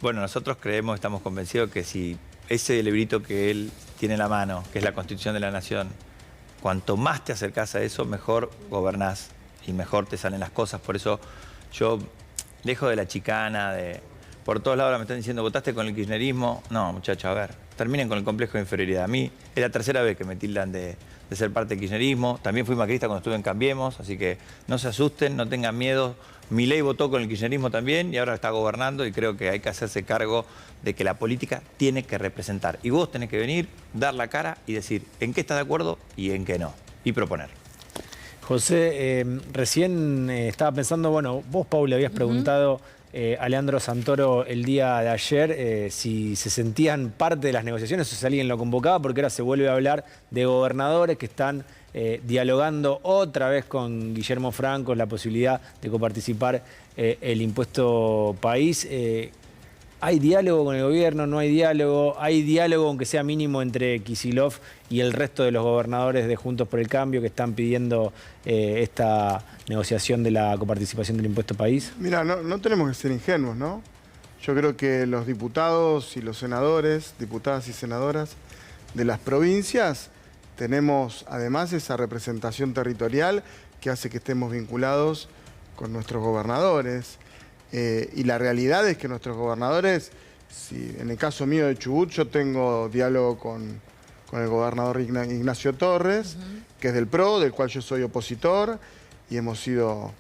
Bueno, nosotros creemos, estamos convencidos que si ese librito que él tiene en la mano, que es la Constitución de la Nación, cuanto más te acercás a eso, mejor gobernás y mejor te salen las cosas. Por eso yo, lejos de la chicana, por todos lados me están diciendo, ¿votaste con el kirchnerismo? No, muchachos, a ver, terminen con el complejo de inferioridad. A mí es la tercera vez que me tildan de ser parte del kirchnerismo. También fui macrista cuando estuve en Cambiemos, así que no se asusten, no tengan miedo. Milei votó con el kirchnerismo también y ahora está gobernando, y creo que hay que hacerse cargo de que la política tiene que representar. Y vos tenés que venir, dar la cara y decir en qué estás de acuerdo y en qué no. Y proponer. José, recién estaba pensando, bueno, vos, Pau, le habías preguntado a Leandro Santoro el día de ayer si se sentían parte de las negociaciones o si alguien lo convocaba, porque ahora se vuelve a hablar de gobernadores que están dialogando otra vez con Guillermo Franco la posibilidad de coparticipar el impuesto país. ¿Hay diálogo con el gobierno? ¿No hay diálogo? ¿Hay diálogo, aunque sea mínimo, entre Kicillof y el resto de los gobernadores de Juntos por el Cambio que están pidiendo esta negociación de la coparticipación del impuesto país? Mira, no tenemos que ser ingenuos, ¿no? Yo creo que los diputados y los senadores, diputadas y senadoras de las provincias, tenemos además esa representación territorial que hace que estemos vinculados con nuestros gobernadores. Y la realidad es que nuestros gobernadores, si en el caso mío de Chubut, yo tengo diálogo con el gobernador Ignacio Torres, que es del PRO, del cual yo soy opositor, y hemos sido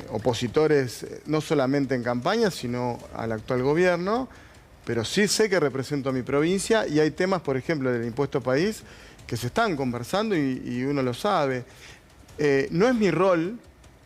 opositores no solamente en campaña, sino al actual gobierno, pero sí sé que represento a mi provincia y hay temas, por ejemplo, del impuesto país, que se están conversando y uno lo sabe. No es mi rol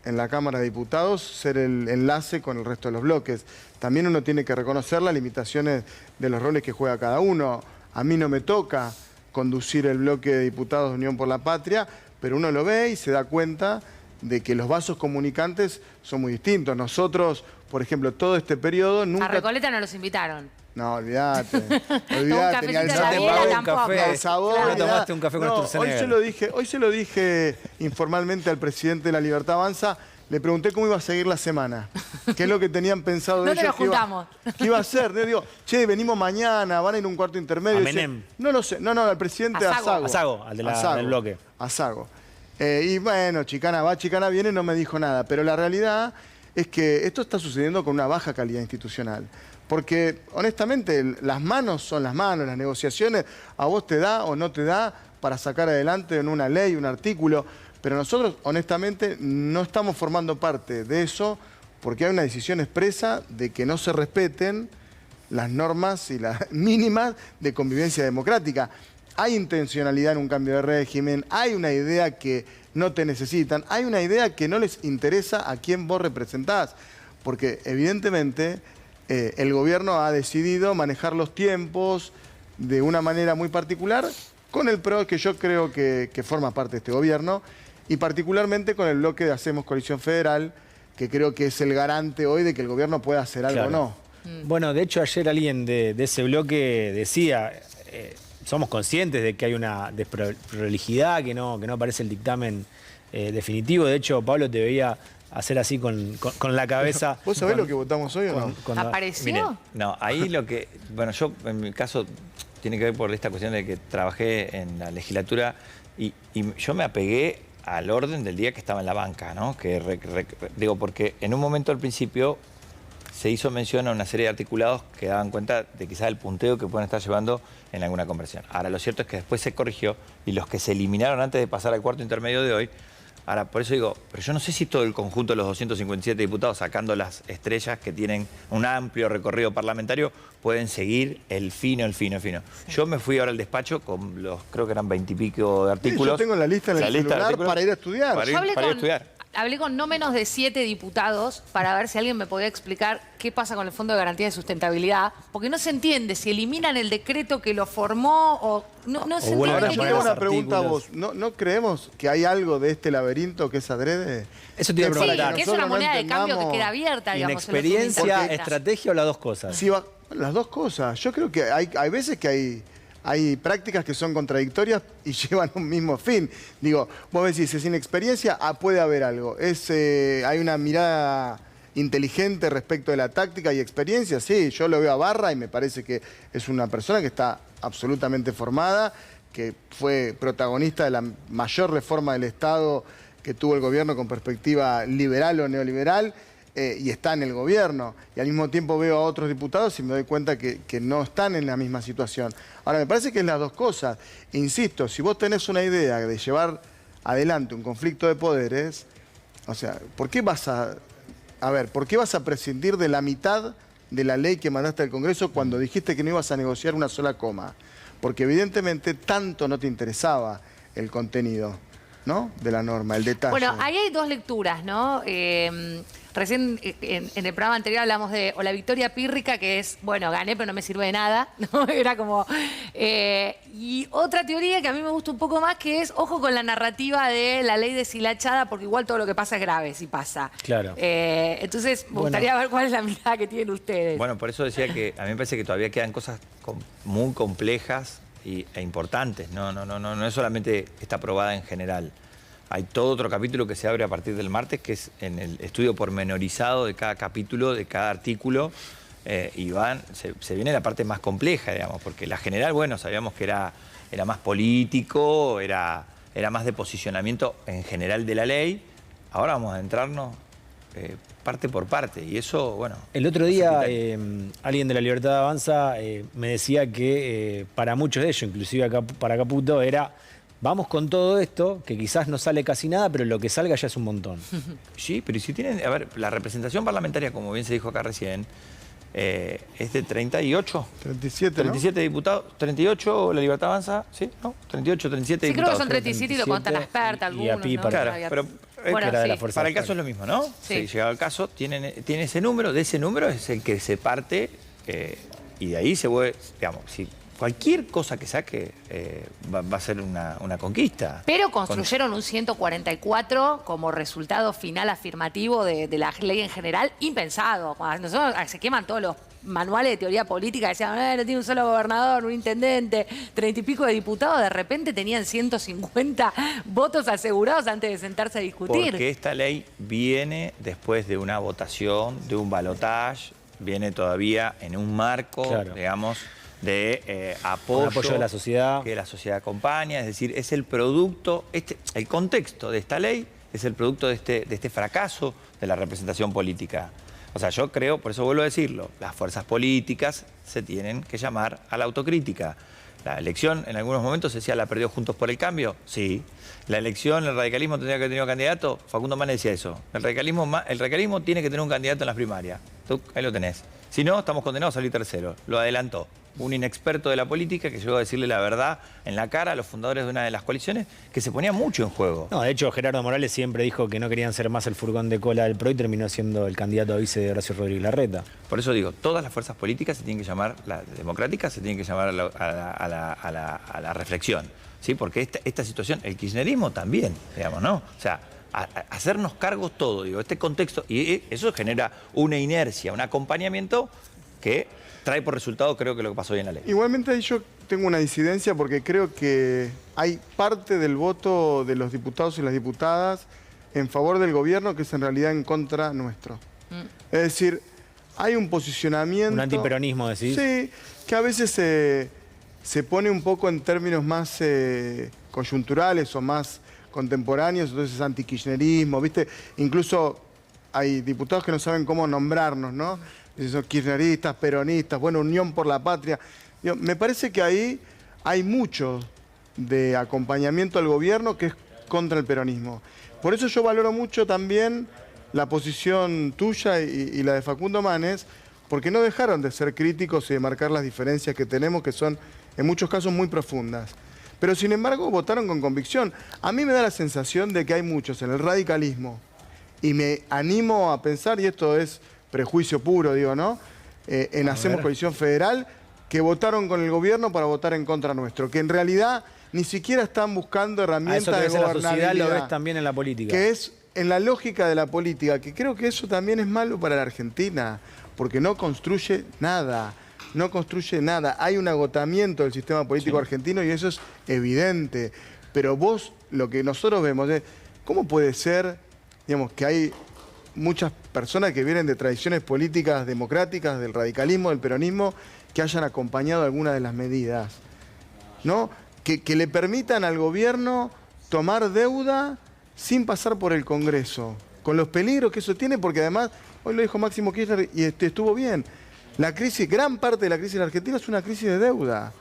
en la Cámara de Diputados ser el enlace con el resto de los bloques. También uno tiene que reconocer las limitaciones de los roles que juega cada uno. A mí no me toca conducir el bloque de diputados de Unión por la Patria, pero uno lo ve y se da cuenta de que los vasos comunicantes son muy distintos. Nosotros, por ejemplo, todo este periodo nunca... A Recoleta no los invitaron. No, olvídate. Olvídate, ni al cafecito de la sabor, vida tampoco. al sabor, No ni nada. tomaste un café con Sturzenegger. Hoy se lo dije informalmente al presidente de la Libertad Avanza. Le pregunté cómo iba a seguir la semana. ¿Qué es lo que tenían pensado No ellos? te lo juntamos. ¿Qué iba a hacer? Le digo, che, venimos mañana, van a ir a un cuarto intermedio. A Dice, Menem. no lo sé. No, al presidente A Sago. Azago. A Sago, al del bloque. A Sago. Y bueno, Chicana va, Chicana viene, no me dijo nada. Pero la realidad es que esto está sucediendo con una baja calidad institucional. Porque, honestamente, las manos son las manos, las negociaciones a vos te da o no te da para sacar adelante en una ley, un artículo. Pero nosotros, honestamente, no estamos formando parte de eso porque hay una decisión expresa de que no se respeten las normas y las mínimas de convivencia democrática. Hay intencionalidad en un cambio de régimen, hay una idea que no te necesitan, hay una idea que no les interesa a quién vos representás. Porque, evidentemente, el gobierno ha decidido manejar los tiempos de una manera muy particular, con el PRO, que yo creo que forma parte de este gobierno, y particularmente con el bloque de Hacemos Coalición Federal, que creo que es el garante hoy de que el gobierno pueda hacer algo o no. Bueno, de hecho ayer alguien de ese bloque decía, somos conscientes de que hay una desprolijidad, que no aparece el dictamen definitivo. De hecho, Pablo, te veía hacer así con la cabeza. ¿Vos sabés lo que votamos hoy o no? ¿Apareció? Miren, no, ahí lo que... Bueno, yo en mi caso tiene que ver por esta cuestión de que trabajé en la legislatura y yo me apegué al orden del día que estaba en la banca, ¿no? Digo, porque en un momento al principio se hizo mención a una serie de articulados que daban cuenta de quizás el punteo que pueden estar llevando en alguna conversión. Ahora, lo cierto es que después se corrigió y los que se eliminaron antes de pasar al cuarto intermedio de hoy, ahora, por eso digo, pero yo no sé si todo el conjunto de los 257 diputados, sacando las estrellas que tienen un amplio recorrido parlamentario, pueden seguir el fino. Yo me fui ahora al despacho con los, creo que eran 20 y pico de artículos. Yo tengo la lista en el celular para ir a estudiar. Para ir a estudiar. Hablé con no menos de 7 diputados para ver si alguien me podía explicar qué pasa con el Fondo de Garantía de Sustentabilidad, porque no se entiende si eliminan el decreto que lo formó o no se entiende. Ahora qué yo queda. tengo una pregunta a vos. ¿No creemos que hay algo de este laberinto que es adrede? Eso tiene que Sí, preguntar. que es una moneda de cambio que queda abierta, digamos. en los ¿Inexperiencia, fundamentos. estrategia o las dos cosas? Sí, las dos cosas. Yo creo que hay veces que hay prácticas que son contradictorias y llevan un mismo fin. Digo, vos decís, es inexperiencia, puede haber algo. Hay una mirada inteligente respecto de la táctica y experiencia. Sí, yo lo veo a Barra y me parece que es una persona que está absolutamente formada, que fue protagonista de la mayor reforma del Estado que tuvo el gobierno con perspectiva liberal o neoliberal, y está en el gobierno. Y al mismo tiempo veo a otros diputados y me doy cuenta que no están en la misma situación. Ahora, me parece que es las dos cosas. Insisto, si vos tenés una idea de llevar adelante un conflicto de poderes, o sea, ¿por qué vas a prescindir de la mitad de la ley que mandaste al Congreso cuando dijiste que no ibas a negociar una sola coma? Porque evidentemente tanto no te interesaba el contenido, ¿no?, de la norma, el detalle. Bueno, ahí hay dos lecturas, ¿no? Recién en el programa anterior hablamos de o la victoria pírrica, que es, bueno, gané pero no me sirve de nada, ¿no? Era como... y otra teoría que a mí me gusta un poco más, que es, ojo con la narrativa de la ley deshilachada, porque igual todo lo que pasa es grave si pasa. Claro. Entonces, me gustaría ver cuál es la mirada que tienen ustedes. Bueno, por eso decía que a mí me parece que todavía quedan cosas muy complejas e importantes. No es solamente está aprobada en general. Hay todo otro capítulo que se abre a partir del martes, que es en el estudio pormenorizado de cada capítulo, de cada artículo, y se viene la parte más compleja, digamos, porque la general, bueno, sabíamos que era más político, era más de posicionamiento en general de la ley. Ahora vamos a adentrarnos parte por parte, y eso, bueno... El otro día alguien de La Libertad Avanza me decía que para muchos de ellos, inclusive acá, para Caputo, era... Vamos con todo esto, que quizás no sale casi nada, pero lo que salga ya es un montón. Sí, pero si tienen... A ver, la representación parlamentaria, como bien se dijo acá recién, es de 38. 37, 37 diputados. 38, La Libertad Avanza, ¿sí? ¿No? 38, 37 sí, diputados. creo que son 37 y lo contan las expertas, algunos, Pi, ¿no? Claro, pero Bueno, era de la sí. fuerza para el de caso es lo mismo, ¿no? Sí. Si llegado el caso, tiene ese número, de ese número es el que se parte, y de ahí se vuelve, digamos, si cualquier cosa que saque va a ser una conquista. Pero construyeron un 144 como resultado final afirmativo de la ley en general, impensado. Cuando se queman todos los manuales de teoría política, decían, no tiene un solo gobernador, un intendente, 30 y pico de diputados, de repente tenían 150 votos asegurados antes de sentarse a discutir. Porque esta ley viene después de una votación, de un balotaje, viene todavía en un marco, claro, digamos, de apoyo, de la sociedad. Que la sociedad acompaña, es decir, es el producto, el contexto de esta ley es el producto de este fracaso de la representación política. O sea, yo creo, por eso vuelvo a decirlo, las fuerzas políticas se tienen que llamar a la autocrítica. La elección, en algunos momentos se decía, ¿la perdió Juntos por el Cambio? Sí. La elección, el radicalismo tendría que tener un candidato. Facundo Manes decía eso. El radicalismo tiene que tener un candidato en las primarias. Tú, ahí lo tenés. Si no, estamos condenados a salir tercero. Lo adelantó. un inexperto de la política que llegó a decirle la verdad en la cara a los fundadores de una de las coaliciones, que se ponía mucho en juego. No, de hecho, Gerardo Morales siempre dijo que no querían ser más el furgón de cola del PRO y terminó siendo el candidato a vice de Horacio Rodríguez Larreta. Por eso digo, todas las fuerzas políticas se tienen que llamar, las democráticas se tienen que llamar a la reflexión, ¿sí? Porque esta situación, el kirchnerismo también, digamos, ¿no? O sea, hacernos cargos todo, digo, este contexto, y eso genera una inercia, un acompañamiento que trae por resultado, creo que lo que pasó hoy en la ley. Igualmente ahí yo tengo una disidencia porque creo que hay parte del voto de los diputados y las diputadas en favor del gobierno que es en realidad en contra nuestro. Es decir, hay un posicionamiento... Un antiperonismo, decís. Sí, que a veces se pone un poco en términos más coyunturales o más contemporáneos, entonces antikirchnerismo, ¿viste? Incluso hay diputados que no saben cómo nombrarnos, ¿no? Son kirchneristas, peronistas, bueno, Unión por la Patria. Digo, me parece que ahí hay mucho de acompañamiento al gobierno que es contra el peronismo. Por eso yo valoro mucho también la posición tuya y la de Facundo Manes, porque no dejaron de ser críticos y de marcar las diferencias que tenemos, que son en muchos casos muy profundas. Pero sin embargo votaron con convicción. A mí me da la sensación de que hay muchos en el radicalismo, y me animo a pensar, y esto es prejuicio puro, digo, ¿no? En Hacemos Coalición Federal, que votaron con el gobierno para votar en contra nuestro, que en realidad ni siquiera están buscando herramientas de gobernabilidad. La sociedad lo ves también en la política. Que es en la lógica de la política, que creo que eso también es malo para la Argentina, porque no construye nada, no construye nada. Hay un agotamiento del sistema político argentino y eso es evidente. Pero vos, lo que nosotros vemos es, ¿cómo puede ser, digamos, que hay muchas personas que vienen de tradiciones políticas democráticas, del radicalismo, del peronismo, que hayan acompañado algunas de las medidas, ¿no? Que le permitan al gobierno tomar deuda sin pasar por el Congreso, con los peligros que eso tiene, porque además, hoy lo dijo Máximo Kirchner y estuvo bien, la crisis, gran parte de la crisis en Argentina es una crisis de deuda,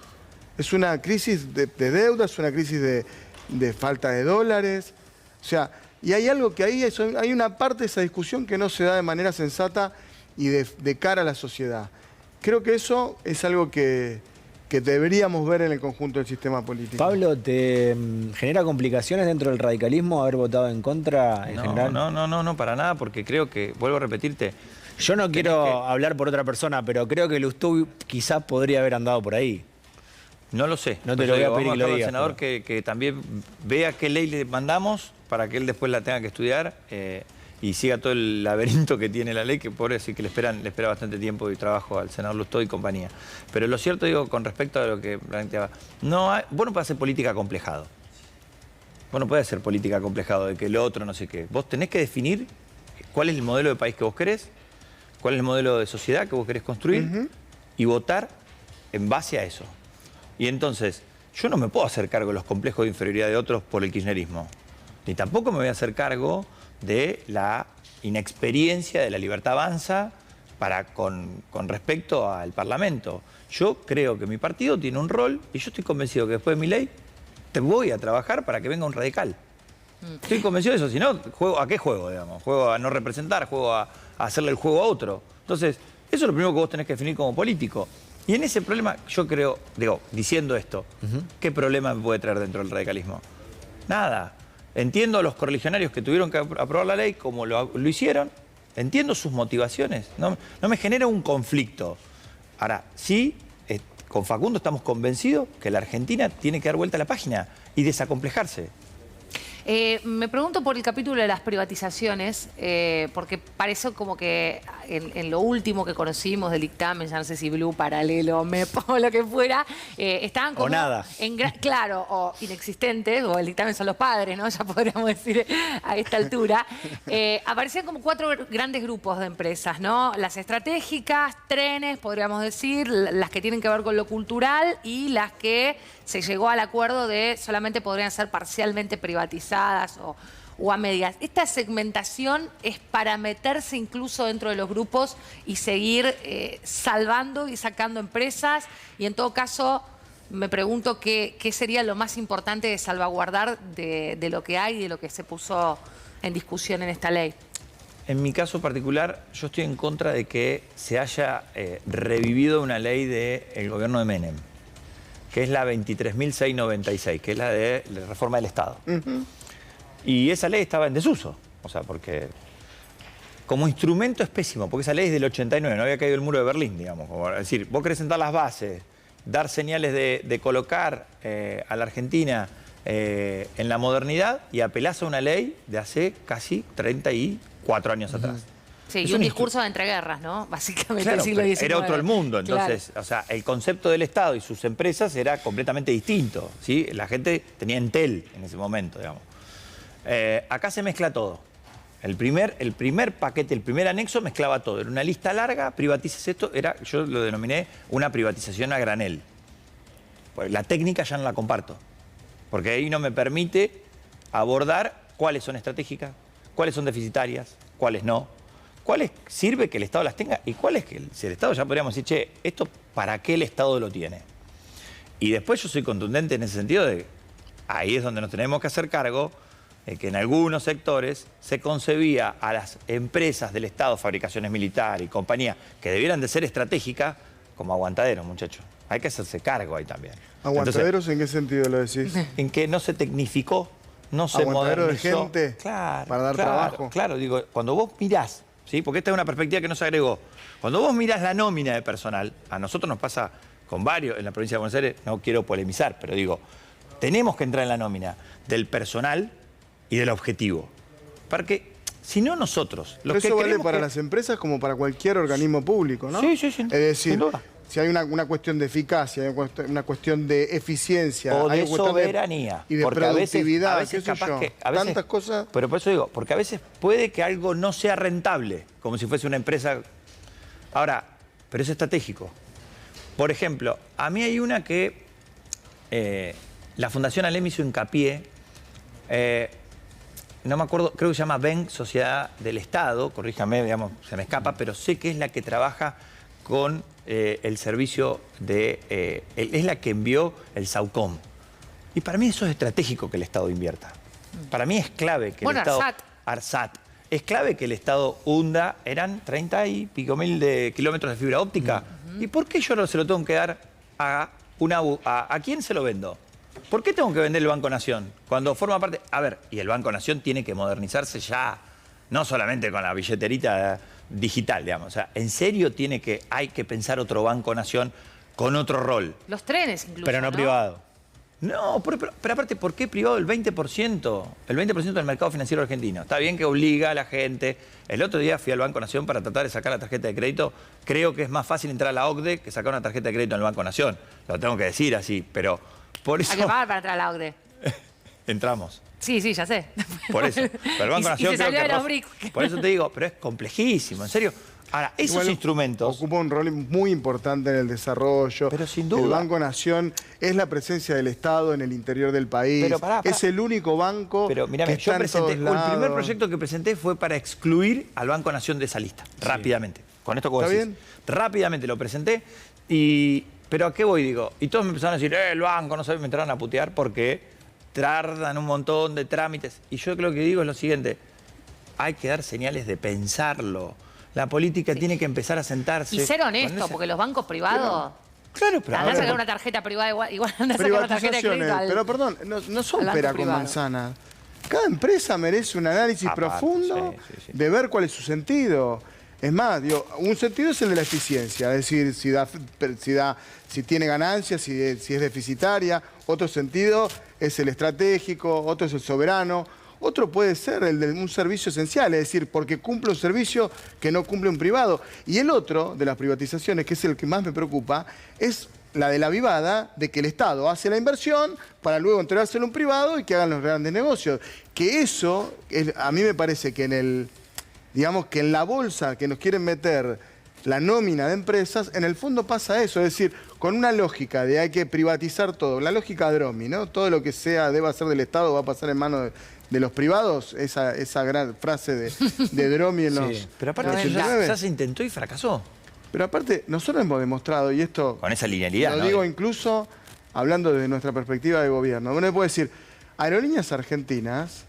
es una crisis de deuda, es una crisis de falta de dólares, o sea, y hay algo que ahí, hay una parte de esa discusión que no se da de manera sensata y de cara a la sociedad. Creo que eso es algo que deberíamos ver en el conjunto del sistema político. Pablo, ¿te genera complicaciones dentro del radicalismo haber votado en contra en general? No, para nada, porque creo que, vuelvo a repetirte... Yo no quiero hablar por otra persona, pero creo que Lustó quizás podría haber andado por ahí. No lo sé. No te lo voy a pedir que lo digas. Al senador que también vea qué ley le mandamos para que él después la tenga que estudiar y siga todo el laberinto que tiene la ley, que pobre sí que le espera bastante tiempo y trabajo al senador Lustó y compañía. Pero lo cierto, digo, con respecto a lo que planteaba, vos no podés hacer política acomplejado. Vos no podés hacer política acomplejado de que lo otro no sé qué. Vos tenés que definir cuál es el modelo de país que vos querés, cuál es el modelo de sociedad que vos querés construir y votar en base a eso. Y entonces, yo no me puedo hacer cargo de los complejos de inferioridad de otros por el kirchnerismo. Ni tampoco me voy a hacer cargo de la inexperiencia de la Libertad Avanza con respecto al Parlamento. Yo creo que mi partido tiene un rol y yo estoy convencido que después de mi ley te voy a trabajar para que venga un radical. Estoy convencido de eso, si no, ¿a qué juego, digamos? Juego a no representar, juego a hacerle el juego a otro. Entonces, eso es lo primero que vos tenés que definir como político. Y en ese problema, yo creo, diciendo esto, ¿qué problema me puede traer dentro del radicalismo? Nada. Entiendo a los correligionarios que tuvieron que aprobar la ley como lo hicieron, entiendo sus motivaciones, no me genera un conflicto. Ahora, sí, con Facundo estamos convencidos que la Argentina tiene que dar vuelta a la página y desacomplejarse. Me pregunto por el capítulo de las privatizaciones, porque parece como que en lo último que conocimos del dictamen, ya no sé si Blue, Paralelo, MEP o lo que fuera, estaban como... O nada. Claro, o inexistentes, o el dictamen son los padres, ¿no? Ya podríamos decir a esta altura. Aparecían como 4 grandes grupos de empresas, ¿no? Las estratégicas, trenes, podríamos decir, las que tienen que ver con lo cultural y las que se llegó al acuerdo de solamente podrían ser parcialmente privatizadas o a medias. ¿Esta segmentación es para meterse incluso dentro de los grupos y seguir salvando y sacando empresas? Y en todo caso, me pregunto qué sería lo más importante de salvaguardar de lo que hay y de lo que se puso en discusión en esta ley. En mi caso particular, yo estoy en contra de que se haya revivido una ley del gobierno de Menem, que es la 23.696, que es la de la reforma del Estado. Y esa ley estaba en desuso, o sea, porque como instrumento es pésimo, porque esa ley es del 89, no había caído el muro de Berlín, digamos. Es decir, vos querés sentar las bases, dar señales de colocar a la Argentina en la modernidad y apelás a una ley de hace casi 34 años atrás. Sí, Es y un discurso de entreguerras, ¿no? Básicamente Claro, el siglo XIX. era otro el mundo, entonces, Claro. o sea, el concepto del Estado y sus empresas era completamente distinto, ¿sí? La gente tenía Entel en ese momento, digamos. Acá se mezcla todo. El primer paquete, el primer anexo mezclaba todo. Era una lista larga, privatices esto, yo lo denominé una privatización a granel. Pues la técnica ya no la comparto, porque ahí no me permite abordar cuáles son estratégicas, cuáles son deficitarias, cuáles no, cuáles sirve que el Estado las tenga y cuáles que si el Estado ya podríamos decir, che, ¿esto para qué el Estado lo tiene? Y después yo soy contundente en ese sentido de ahí es donde nos tenemos que hacer cargo de que en algunos sectores se concebía a las empresas del Estado, fabricaciones militares y compañías, que debieran de ser estratégicas, como aguantaderos, muchachos. Hay que hacerse cargo ahí también. ¿Aguantaderos en qué sentido lo decís? En que no se tecnificó, no se ¿Aguantadero de modernizó. gente Claro, para dar trabajo? Claro, digo, cuando vos mirás, ¿sí? Porque esta es una perspectiva que no se agregó. Cuando vos mirás la nómina de personal, a nosotros nos pasa con varios en la provincia de Buenos Aires, no quiero polemizar, pero digo, tenemos que entrar en la nómina del personal y del objetivo. Porque si no nosotros, los Pero que eso vale queremos para que... las empresas como para cualquier organismo público, ¿no? Sí, Es decir, sin duda. si hay una cuestión de eficacia, hay una cuestión de eficiencia, O hay de una cuestión soberanía. y de Porque a veces- productividad, a veces qué sé capaz yo, que- a veces- tantas cosas. Pero por eso digo, porque a veces puede que algo no sea rentable, como si fuese una empresa. Ahora, pero es estratégico. Por ejemplo, a mí hay una que la Fundación Alem hizo hincapié, no me acuerdo, creo que se llama BEN, Sociedad del Estado, corríjame, digamos, se me escapa, pero sé que es la que trabaja con el servicio de... es la que envió el SAUCOM. Y para mí eso es estratégico que el Estado invierta. Para mí es clave que Bueno, el Estado... ARSAT. ARSAT. Es clave que el Estado hunda, eran 30 y pico mil de kilómetros de fibra óptica. ¿Y por qué yo no se lo tengo que dar a quién se lo vendo? ¿Por qué tengo que vender el Banco Nación? Cuando forma parte... A ver, y el Banco Nación tiene que modernizarse ya, no solamente con la billeterita digital, digamos. O sea, en serio hay que pensar otro Banco Nación con otro rol. Los trenes incluso, Pero no privado. No, pero aparte, ¿por qué privado el 20%? El 20% del mercado financiero argentino. Está bien que obliga a la gente. El otro día fui al Banco Nación para tratar de sacar la tarjeta de crédito. Creo que es más fácil entrar a la OCDE que sacar una tarjeta de crédito en el Banco Nación. Lo tengo que decir así, pero por eso... Hay que pagar para entrar a la OCDE. Entramos. Sí, sí, ya sé. Por eso. Pero el Banco Y Nación se salió creo de que los roza- BRICS. Por eso te digo, pero es complejísimo, en serio. Ahora, esos Igual instrumentos... ocupa un rol muy importante en el desarrollo. Pero sin duda. El Banco Nación es la presencia del Estado en el interior del país. Pero pará. Es el único banco Pero mírame, que yo está en todos presenté, el primer lados. proyecto que presenté fue para excluir al Banco Nación de esa lista, rápidamente. Con esto que vos ¿Está decís. bien? Rápidamente lo presenté, pero ¿a qué voy? Digo, y todos me empezaron a decir, el banco, no sé, me entraron a putear porque tardan un montón de trámites. Y yo lo que digo es lo siguiente, hay que dar señales de pensarlo. La política tiene que empezar a sentarse. Y ser con honesto, esa- porque los bancos privados... Claro, pero... Andá a a ver, sacar una tarjeta privada igual andá a sacar una tarjeta de crédito Privatizaciones, al... pero perdón, no son al banco pera con privado. manzana. Cada empresa merece un análisis Aparte, profundo sí. de ver cuál es su sentido. Es más, digo, un sentido es el de la eficiencia, es decir, si tiene ganancias, si es deficitaria. Otro sentido es el estratégico, otro es el soberano. Otro puede ser el de un servicio esencial, es decir, porque cumple un servicio que no cumple un privado. Y el otro de las privatizaciones, que es el que más me preocupa, es la de la vivada, de que el Estado hace la inversión para luego entregárselo a un privado y que hagan los grandes negocios. Que eso, a mí me parece que digamos que en la bolsa que nos quieren meter la nómina de empresas, en el fondo pasa eso, es decir, con una lógica de hay que privatizar todo, la lógica Dromi, ¿no? Todo lo que deba ser del Estado va a pasar en manos de los privados, esa gran frase de Dromi en los... Pero aparte, en los eso 89. ya se intentó y fracasó. Pero aparte, nosotros hemos demostrado, y esto Con esa linealidad, lo ¿no? digo incluso hablando desde nuestra perspectiva de gobierno, uno puede decir, Aerolíneas Argentinas,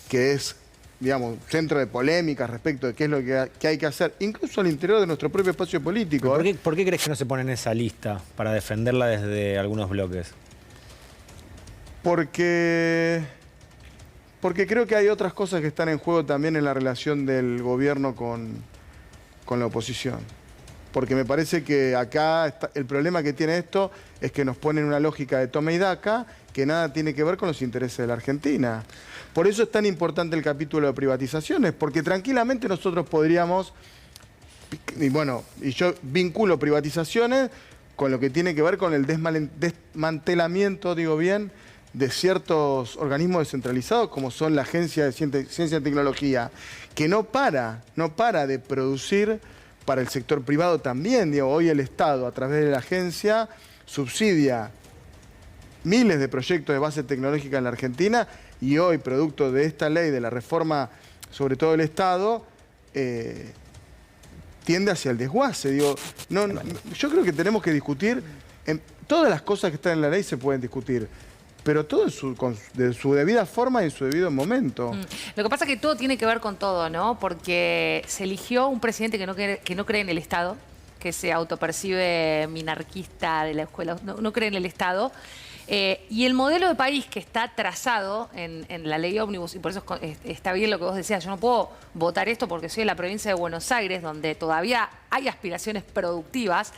que es digamos, centro de polémicas respecto de qué es lo que hay que hacer, incluso al interior de nuestro propio espacio político. ¿Por qué crees que no se pone en esa lista para defenderla desde algunos bloques? Porque creo que hay otras cosas que están en juego también en la relación del gobierno con la oposición. Porque me parece que acá el problema que tiene esto es que nos pone en una lógica de toma y daca que nada tiene que ver con los intereses de la Argentina. Por eso es tan importante el capítulo de privatizaciones, porque tranquilamente nosotros podríamos, y yo vinculo privatizaciones con lo que tiene que ver con el desmantelamiento, digo bien, de ciertos organismos descentralizados como son la Agencia de Ciencia y Tecnología, que no para de producir para el sector privado también. Digo, hoy el Estado, a través de la agencia, subsidia miles de proyectos de base tecnológica en la Argentina y hoy, producto de esta ley, de la reforma, sobre todo del Estado, tiende hacia el desguace. Digo, yo creo que tenemos que discutir, todas las cosas que están en la ley se pueden discutir, pero todo de su debida forma y en su debido momento. Lo que pasa es que todo tiene que ver con todo, ¿no? Porque se eligió un presidente que no cree en el Estado, que se autopercibe minarquista de la escuela, no cree en el Estado. Y el modelo de país que está trazado en la ley ómnibus, y por eso está bien lo que vos decías, yo no puedo votar esto porque soy de la provincia de Buenos Aires, donde todavía hay aspiraciones productivas,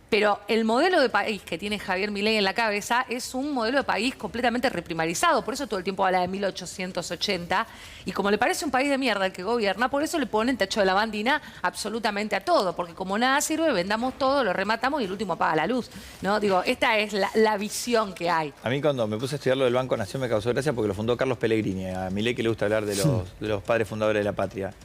pero el modelo de país que tiene Javier Milei en la cabeza es un modelo de país completamente reprimarizado. Por eso todo el tiempo habla de 1880. Y como le parece un país de mierda el que gobierna, por eso le ponen techo de lavandina absolutamente a todo. Porque como nada sirve, vendamos todo, lo rematamos y el último apaga la luz, ¿no? Digo, esta es la visión que hay. A mí cuando me puse a estudiar lo del Banco Nación me causó gracia porque lo fundó Carlos Pellegrini. A Milei que le gusta hablar de los padres fundadores de la patria.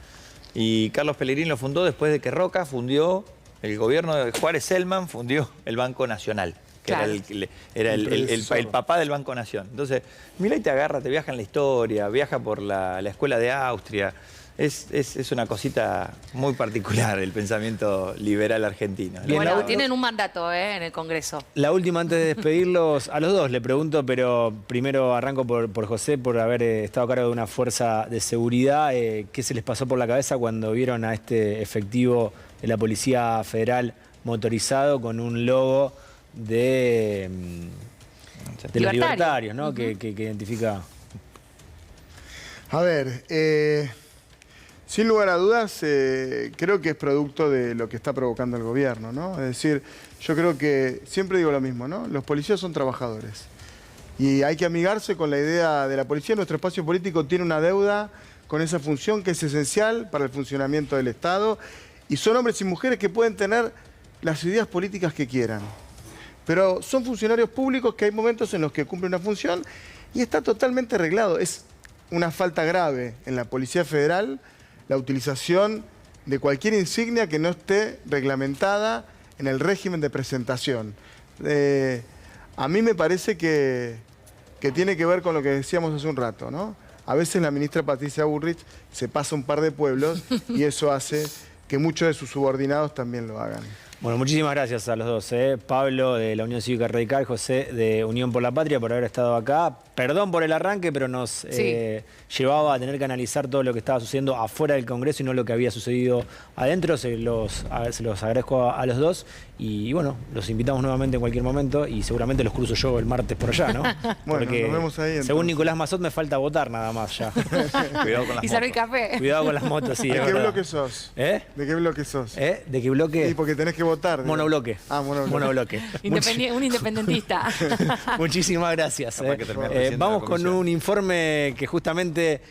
Y Carlos Pellegrini lo fundó después de que Roca fundió... El gobierno de Juárez Selman fundió el Banco Nacional, que claro, era el papá del Banco Nación. Entonces, Milei te agarra, te viaja en la historia, viaja por la escuela de Austria. Es una cosita muy particular el pensamiento liberal argentino. Bien, bueno, tienen un mandato en el Congreso. La última antes de despedirlos, a los dos le pregunto, pero primero arranco por José, por haber estado a cargo de una fuerza de seguridad. ¿Qué se les pasó por la cabeza cuando vieron a este efectivo de la Policía Federal motorizado con un logo de los libertarios, ¿no? Que identifica? A ver, sin lugar a dudas, creo que es producto de lo que está provocando el gobierno, ¿no? Es decir, yo creo que, siempre digo lo mismo, ¿no? Los policías son trabajadores. Y hay que amigarse con la idea de la policía. Nuestro espacio político tiene una deuda con esa función que es esencial para el funcionamiento del Estado. Y son hombres y mujeres que pueden tener las ideas políticas que quieran. Pero son funcionarios públicos que hay momentos en los que cumplen una función y está totalmente arreglado. Es una falta grave en la Policía Federal la utilización de cualquier insignia que no esté reglamentada en el régimen de presentación. A mí me parece que tiene que ver con lo que decíamos hace un rato, ¿no? A veces la ministra Patricia Bullrich se pasa un par de pueblos y eso hace que muchos de sus subordinados también lo hagan. Bueno, muchísimas gracias a los dos. Pablo de la Unión Cívica Radical, José de Unión por la Patria por haber estado acá. Perdón por el arranque, pero nos llevaba a tener que analizar todo lo que estaba sucediendo afuera del Congreso y no lo que había sucedido adentro. Se los agradezco a los dos y bueno, los invitamos nuevamente en cualquier momento y seguramente los cruzo yo el martes por allá, ¿no? Bueno, porque nos vemos ahí entonces. Según Nicolás Mazot me falta votar nada más ya. Cuidado con las y servir café. Cuidado con las motos, sí. ¿De qué bloque sos? ¿De qué bloque sos? ¿De qué bloque? Sí, porque tenés que votar. Monobloque. Ah, monobloque. Monobloque. Un independentista. Muchísimas gracias. Capaz que termina Vamos con un informe que justamente